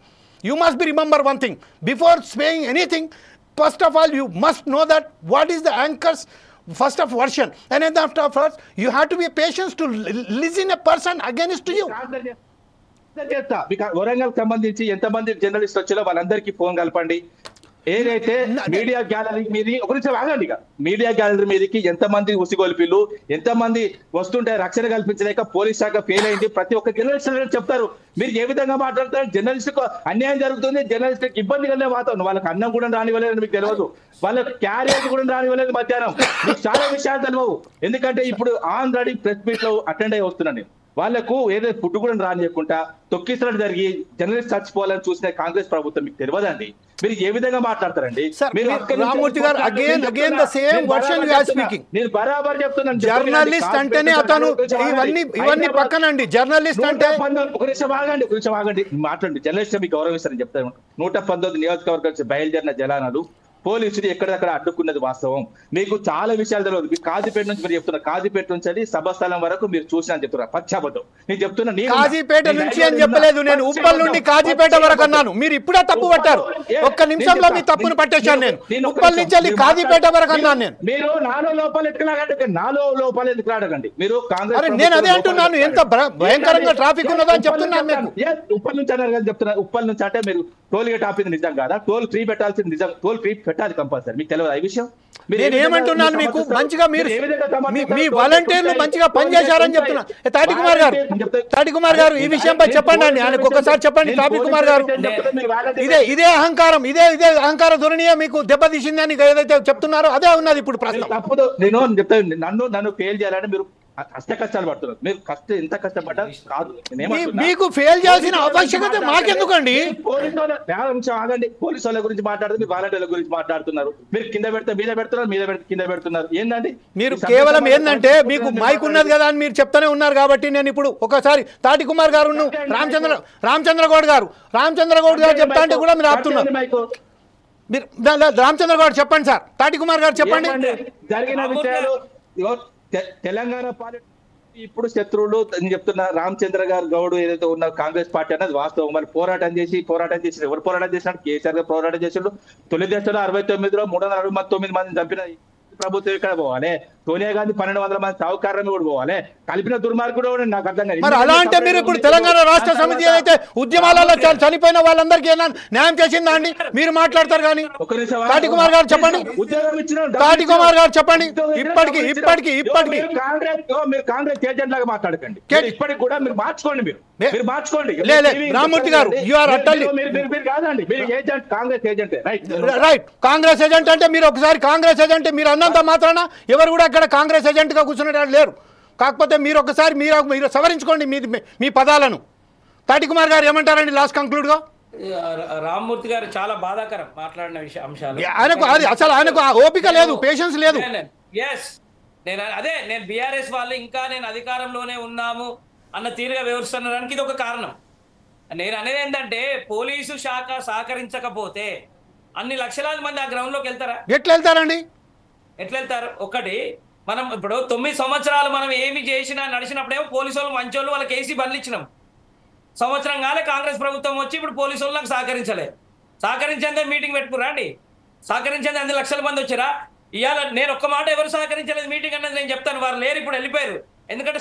You must be remember one thing before saying anything. First of all, you must know that what is the anchors first of version, and then after first you have to be patient to listen a person against to you. Warangal సంబంధించి ఎంతమంది journalist వచ్చారో వాళ్ళందరికీ phone కలపండి. ఏదైతే media gallery మీది ఒకరించి ఆగండి, media gallery మీదకి ఎంతమంది ఉసిగొల్పిలు, ఎంతమంది వస్తుంటే రక్షణ కల్పించలేక పోలీస్ శాఖ ఫెయిల్ అయింది. ప్రతి ఒక్క జర్నలిస్ట్ చెప్తారు. మీరు ఏ విధంగా మాట్లాడతారు? జర్నలిస్టుకు అన్యాయం జరుగుతుంది, జర్నలిస్టుకి ఇబ్బంది కలిగే వాతావరణం. వాళ్ళకి అన్నం కూడా రానివ్వలేదు మీకు తెలియదు, వాళ్ళకి క్యారియర్ కూడా రానివ్వలేదు మధ్యాహ్నం. మీకు చాలా విషయాలు తెలియవు. ఎందుకంటే ఇప్పుడు ఆల్రెడీ ప్రెస్ మీట్ లో అటెండ్ అయ్యి వస్తున్నాను నేను. వాళ్లకు ఏదైతే ఫుడ్ కూడా రానియకుండా తొక్కిసలాట జరిగి జర్నలిస్ట్ చచ్చిపోవాలని చూసిన కాంగ్రెస్ ప్రభుత్వం మీకు తెలియదండి. మీరు ఏ విధంగా మాట్లాడతారండి? రామూర్తి గారు again the same version you are speaking. నేను బరాబర్ చెప్తున్నాను, జర్నలిస్ట్ అంటేనే అతను ఇవన్నీ పక్కనండి. జర్నలిస్ట్ అంటే ఒక నిమిషం ఆగండి మాట్లాడండి. జర్నలిస్ట్ మీకు గౌరవిస్తారని చెప్తాను. 119 నియోజకవర్గాలు బయలుదేరిన జలానాలు పోలీసులు ఎక్కడెక్కడ అడ్డుకున్నది వాస్తవం. మీకు చాలా విషయాలు తెలియదు. మీకు కాజీపేట నుంచి మీరు చెప్తున్నారు, కాజీపేట నుంచి సభాస్థలం వరకు మీరు చూసినా చెప్తున్నారు. పచ్చాబద్ధం. నేను చెప్తున్నా, కాజీపేట నుంచి అని చెప్పలేదు, నేను ఉప్పల్ నుండి కాజీపేట వరకు అన్నాను. మీరు ఇప్పుడే తప్పు పట్టారు. ఒక్క నిమిషంలో మీ తప్పును పట్టేశాను. నేను ఉప్పల్ నుంచి కాజీపేట వరకు అన్నాను. నేను మీరు నాలో లోపాలు ఎందుకు రాడకండి. మీరు కాంగ్రెస్ నేను అదే అంటున్నాను, ఎంత భయంకరంగా ట్రాఫిక్ ఉన్నదని చెప్తున్నాను. మీకు ఉప్పల్ నుంచి అన్నారు కదా చెప్తున్నారు. ఉప్పల్ నుంచి అంటే మీరు టోల్ గేట్ ఆపింది నిజం కాదా? టోల్ ఫ్రీ పెట్టాల్సింది నిజం. టోల్ ఫ్రీ పెట్టాలి కంపల్సరీ. మీకు తెలియదు ఈ విషయం? నేను ఏమంటున్నాను, మీకు మంచిగా మీరు మీ వాలంటీర్లు మంచిగా పనిచేశారని చెప్తున్నా. తాటి కుమార్ గారు ఈ విషయంపై చెప్పండి అండి, ఆయనకు ఒక్కసారి చెప్పండి. తాటి కుమార్ గారు ఇదే అహంకారం, ఇదే అహంకార ధోరణియే మీకు దెబ్బతీసింది అని ఏదైతే చెప్తున్నారో అదే ఉన్నది ఇప్పుడు ప్రశ్న. తప్పదు. నేను చెప్తాను, నన్ను ఫెయిల్ చేయాలని మీరు అష్ట కష్టాలు పడుతున్నారు. మీరు ఎంత కష్టపడ్డా కాదు. మీకు ఫెయిల్ చేయాల్సిన ఆవశ్యకత మాకెందుకండి? ఆగండి. పోలీసు వాళ్ళ గురించి మాట్లాడుతుంది, వాలంటీర్ల గురించి మాట్లాడుతున్నారు. మీరు కింద పెడితే మీద పెడుతున్నారు, మీద పెడితే కింద పెడుతున్నారు. ఏంటండి మీరు కేవలం ఏంటంటే మీకు మైక్ ఉన్నది కదా అని మీరు చెప్తానే ఉన్నారు. కాబట్టి నేను ఇప్పుడు ఒకసారి తాటి కుమార్ గారు రామచంద్రగౌడ్ గారు చెప్తా అంటే కూడా మీరు ఆపుతున్నారు. మీరు రామచంద్రగౌడ్ చెప్పండి సార్. తాటి కుమార్ గారు చెప్పండి. జరిగిన విషయాలు తెలంగాణ పార్టీ ఇప్పుడు శత్రువులు అని చెప్తున్న రామచంద్ర గారు గౌడ్ ఏదైతే ఉన్న కాంగ్రెస్ పార్టీ అనేది వాస్తవం. మరి పోరాటం చేసి ఎవరు పోరాటం చేసినాడు? కేసీఆర్ గారు పోరాటం చేసిండు. తొలి దశలో 69లో 369 మందిని చంపిన ప్రభుత్వం ఇక్కడ పోవాలి. సోనియా గాంధీ 1200 మంది సావుకారమే కూడా పోవాలి. కలిపిన దుర్మార్గుడు నాకు అర్థం కాదు. మరి అలా అంటే మీరు ఇప్పుడు తెలంగాణ రాష్ట్ర సమితి ఏదైతే ఉద్యమాలలో చనిపోయిన వాళ్ళందరికీ న్యాయం చేసిందా అండి? మీరు మాట్లాడతారు కానీ. తాటి కుమార్ గారు చెప్పండి. తాటి కుమార్ గారు చెప్పండి. ఇప్పటికి మీరు కాంగ్రెస్ ఏజెంట్ లాగా మాట్లాడకండి. ఇప్పటికి కూడా మీరు మార్చుకోండి. మీరు మార్చుకోండి. రామ్మూర్తి గారు యు ఆర్ అటల్లీ మీరు కాదండి. మీరు agent, Congress agent. Right. Congress agent అంటే మీరు ఒకసారి కాంగ్రెస్ ఏజెంట్ మీరు అన్నంత మాత్రాన ఎవరు కూడా అక్కడ కాంగ్రెస్ ఏజెంట్ గా కూర్చునేటట్టు లేరు. కాకపోతే మీరు ఒకసారి మీరు సవరించుకోండి మీ పదాలను. తాటి కుమార్ గారు ఏమంటారండి లాస్ట్ కంక్లూడ్ గా? రామ్మూర్తి గారు చాలా బాధాకరం మాట్లాడిన అంశాలు. ఆయనకు ఓపిక లేదు, పేషెన్స్ లేదు. నేను బీఆర్ఎస్ వాళ్ళు ఇంకా నేను అధికారంలోనే ఉన్నాము అన్న తీరుగా వివరిస్తున్నానికి ఇది ఒక కారణం. నేను అనేది ఏంటంటే పోలీసు శాఖ సహకరించకపోతే అన్ని లక్షలాది మంది ఆ గ్రౌండ్ లోకి వెళ్తారా? ఎట్లా వెళ్తారండి? ఎట్లా వెళ్తారు? ఒకటి, మనం ఇప్పుడు 9 సంవత్సరాలు మనం ఏమి చేసినా నడిచినప్పుడేమో పోలీసు వాళ్ళు మంచోళ్ళు, వాళ్ళకి ఏసీ బండ్లు ఇచ్చినాం. సంవత్సరం కాలే కాంగ్రెస్ ప్రభుత్వం వచ్చి ఇప్పుడు పోలీసు వాళ్ళు నాకు సహకరించేందుకు మీటింగ్ పెట్టుకురా అండి. సహకరించేందుకు 2 లక్షల మంది వచ్చారా? ఇవాళ నేను ఒక్క మాట ఎవరు సహకరించలేదు మీటింగ్ అన్నది నేను చెప్తాను. వారు లేరు, ఇప్పుడు వెళ్ళిపోయారు. ఎందుకంటే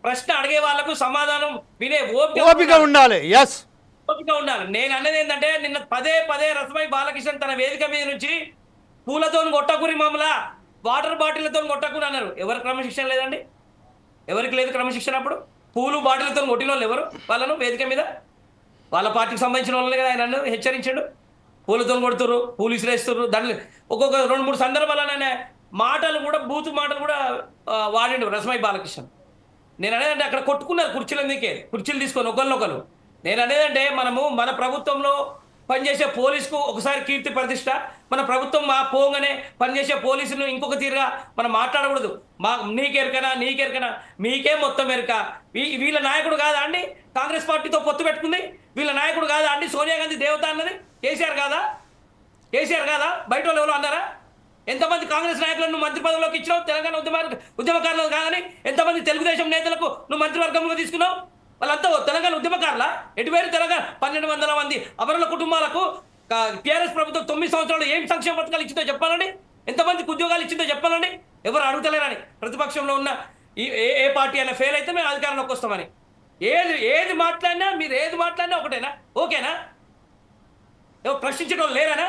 ప్రశ్న అడిగే వాళ్ళకు సమాధానం వినే ఓపిక ఉండాలి. ఓపిక ఉండాలి. నేను అనేది ఏంటంటే నిన్న పదే రసమై బాలకృష్ణ తన వేదిక మీద నుంచి పూలతో కొట్టకూరి మమ్మల్ని వాటర్ బాటిళ్లతో కొట్టకూరి అన్నారు. ఎవరు క్రమశిక్షణ లేదండి? ఎవరికి లేదు క్రమశిక్షణ? అప్పుడు పూలు బాటిళ్లతో కొట్టిన వాళ్ళు ఎవరు? వాళ్ళను వేదిక మీద వాళ్ళ పార్టీకి సంబంధించిన వాళ్ళని కదా ఆయన హెచ్చరించాడు. పూలతో కొడుతురు, పూలు ఇసిరేస్తున్నారు. దాంట్లో ఒక్కొక్క 2-3 సందర్భాలనే మాటలు కూడా బూతు మాటలు కూడా వాడిండు రసమై బాలకృష్ణ. నేను అనేదంటే అక్కడ కొట్టుకున్నారు కుర్చీలు తీసుకొని ఒకరినొకరు. నేను అనేదంటే మనము మన ప్రభుత్వంలో పనిచేసే పోలీసుకు ఒకసారి కీర్తి ప్రతిష్ట, మన ప్రభుత్వం పోగానే పనిచేసే పోలీసును ఇంకొక తీరుగా మనం మాట్లాడకూడదు. నీకెరకనా మీకే మొత్తం ఎరక. వీళ్ళ నాయకుడు కాదా అండి కాంగ్రెస్ పార్టీతో పొత్తు పెట్టుకుంది? వీళ్ళ నాయకుడు కాదా అండి సోనియా గాంధీ దేవత అన్నది? కేసీఆర్ కాదా? బయట వాళ్ళు ఎవరు అన్నారా? ఎంతమంది కాంగ్రెస్ నాయకులను నువ్వు మంత్రి పదవిలోకి ఇచ్చినావు? తెలంగాణ ఉద్యమకారులు కాదని ఎంతమంది తెలుగుదేశం నేతలకు నువ్వు మంత్రివర్గంలో తీసుకున్నావు? వాళ్ళంతా తెలంగాణ ఉద్యమకారులా? ఎటువైపు తెలంగాణ 1200 మంది అమరుల కుటుంబాలకు టీఆర్ఎస్ ప్రభుత్వం 9 సంవత్సరాలు ఏం సంక్షేమ పథకాలు ఇచ్చిందో చెప్పాలండి. ఎంతమందికి ఉద్యోగాలు ఇచ్చిందో చెప్పాలండి. ఎవరు అడుగుతలేరని ప్రతిపక్షంలో ఉన్న ఏ పార్టీ అయినా ఫెయిల్ అయితే మేము అధికారంలోకి వస్తామని. ఏది మాట్లాడినా మీరు ఏది మాట్లాడినా ఒకటేనా? ఓకేనా? ఎవరు ప్రశ్నించడం లేరనా?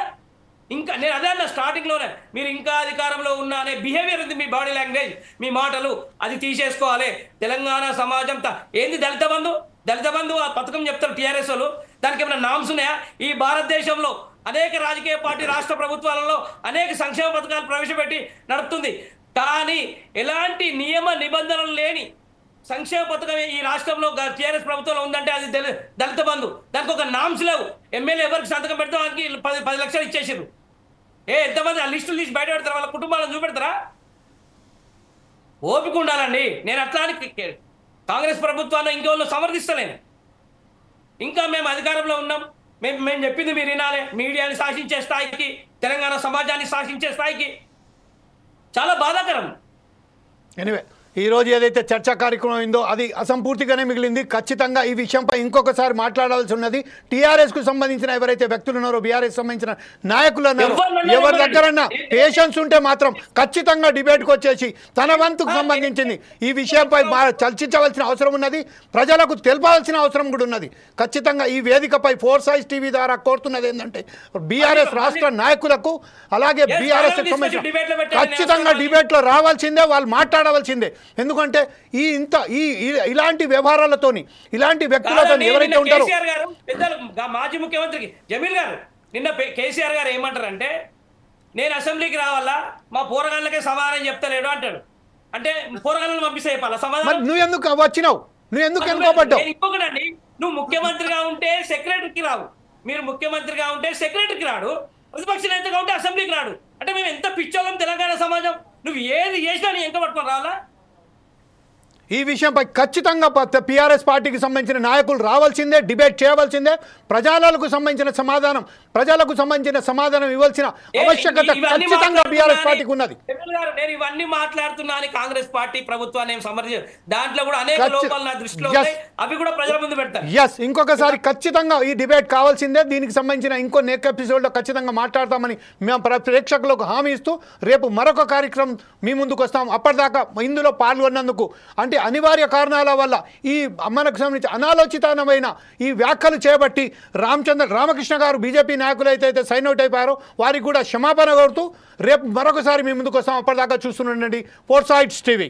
ఇంకా నేను అదే అన్న స్టార్టింగ్లోనే మీరు ఇంకా అధికారంలో ఉన్నా అనే బిహేవియర్ ఉంది. మీ బాడీ లాంగ్వేజ్, మీ మాటలు అది తీసేసుకోవాలి. తెలంగాణ సమాజం ఏంది దళిత బంధు ఆ పథకం చెప్తారు టీఆర్ఎస్ వాళ్ళు. దానికి ఏమైనా నామ్స్ ఉన్నాయా? ఈ భారతదేశంలో అనేక రాజకీయ పార్టీ రాష్ట్ర ప్రభుత్వాలలో అనేక సంక్షేమ పథకాలు ప్రవేశపెట్టి నడుపుతుంది. కానీ ఎలాంటి నియమ నిబంధనలు లేని సంక్షేమ పథకం ఈ రాష్ట్రంలో టీఆర్ఎస్ ప్రభుత్వంలో ఉందంటే అది దళిత బంధు. దానికి ఒక నామ్స్ లేవు. ఎమ్మెల్యే ఎవరికి సంతకం పెడితే వాళ్ళకి 10 లక్షలు ఇచ్చేసారు. ఎంతమంది ఆ లిస్టులు తీసి బయట పెడతారా? వాళ్ళ కుటుంబాలను చూపెడతారా? ఓపిక ఉండాలండి. నేను అట్లానికి కాంగ్రెస్ ప్రభుత్వాన్ని ఇంకోళ్ళు సమర్థిస్తలేను. ఇంకా మేము అధికారంలో ఉన్నాం, మేము చెప్పింది మీరు వినాలి. మీడియాని శాసించే స్థాయికి, తెలంగాణ సమాజాన్ని శాసించే స్థాయికి చాలా బాధాకరం. ఎనివే ఈ రోజు ఏదైతే చర్చా కార్యక్రమం అయిందో అది అసంపూర్తిగానే మిగిలింది. ఖచ్చితంగా ఈ విషయంపై ఇంకొకసారి మాట్లాడాల్సి ఉన్నది. టీఆర్ఎస్కు సంబంధించిన ఎవరైతే వ్యక్తులు ఉన్నారో, బీఆర్ఎస్ సంబంధించిన నాయకులు ఉన్నారో, ఎవరి దగ్గరన్నా పేషెన్స్ ఉంటే మాత్రం ఖచ్చితంగా డిబేట్కి వచ్చేసి తన వంతుకు సంబంధించింది ఈ విషయంపై చర్చించవలసిన అవసరం ఉన్నది. ప్రజలకు తెలపాల్సిన అవసరం కూడా ఉన్నది. ఖచ్చితంగా ఈ వేదికపై 4 Sides TV ద్వారా కోరుతున్నది ఏంటంటే బీఆర్ఎస్ రాష్ట్ర నాయకులకు అలాగే బీఆర్ఎస్ సంబంధించిన ఖచ్చితంగా డిబేట్లో రావాల్సిందే, వాళ్ళు మాట్లాడవలసిందే. ఎందుకంటే ఇలాంటి వ్యవహారాలతోని ఇలాంటి వ్యక్తులతో ఎవరైతే ఉంటారో మాజీ ముఖ్యమంత్రికి జమీల్ గారు నిన్న కేసీఆర్ గారు ఏమంటారంటే నేను అసెంబ్లీకి రావాలా, మా పోరగాళ్ళకే సమాధానం చెప్తలేడు అంటాడు. అంటే పోరగాళ్ళని పంపిస్తే చెప్పాలా మరి సమాధానం? నువ్వు ఎందుకు వచ్చినావు? నువ్వు ఎందుకు ఎన్నుకోబడ్డావు? నేను ఇంకొకటండి, నువ్వు ముఖ్యమంత్రిగా ఉంటే సెక్రటరీకి రావు, మీరు ముఖ్యమంత్రిగా ఉంటే సెక్రటరీకి రాడు, ప్రతిపక్ష నేతగా ఉంటే అసెంబ్లీకి రాడు. అంటే మేము ఎంత పిచ్చోళ్ళం తెలంగాణ సమాజం. నువ్వు ఏది చేసినా నీ ఎంక పట్టుకొని రావాలా? ఈ విషయంపై ఖచ్చితంగా టీఆర్ఎస్ పార్టీకి సంబంధించిన నాయకులు రావాల్సిందే, డిబేట్ చేయవలసిందే. ప్రజలకు సంబంధించిన సమాధానం ఇవ్వాల్సిన ఆవశ్యకత ఖచ్చితంగా టీఆర్ఎస్ పార్టీకి ఉన్నది. నేను ఇవన్నీ మాట్లాడుతున్నాను, కాంగ్రెస్ పార్టీ ప్రభుత్వాన్ని ఏం సమర్థించారు, దాంట్లో కూడా అనేక లోపాలు నా దృష్టిలో ఉన్నాయి, అవి కూడా ప్రజల ముందు పెడతారు. ఎస్, ఇంకొకసారి ఖచ్చితంగా ఈ డిబేట్ కావాల్సిందే. దీనికి సంబంధించిన ఇంకో నెక్ ఎపిసోడ్లో ఖచ్చితంగా మాట్లాడతామని మేము ప్రేక్షకులకు హామీ ఇస్తూ రేపు మరొక కార్యక్రమం మీ ముందుకు వస్తాం. అప్పటిదాకా ఇందులో పాల్గొన్నందుకు, అంటే అనివార్య కారణాల వల్ల ఈ మనకు సంబంధించి అనాలోచితమైన ఈ వ్యాఖ్యలు చేయబట్టి రామకృష్ణ గారు బీజేపీ నాయకులు అయితే సైన్ అవుట్ అయిపోయారో వారికి కూడా క్షమాపణ కోరుతూ రేపు మరొకసారి మీ ముందుకు వస్తాం. అప్పటిదాకా చూస్తుండండి ఫోర్ సైడ్స్ టీవీ.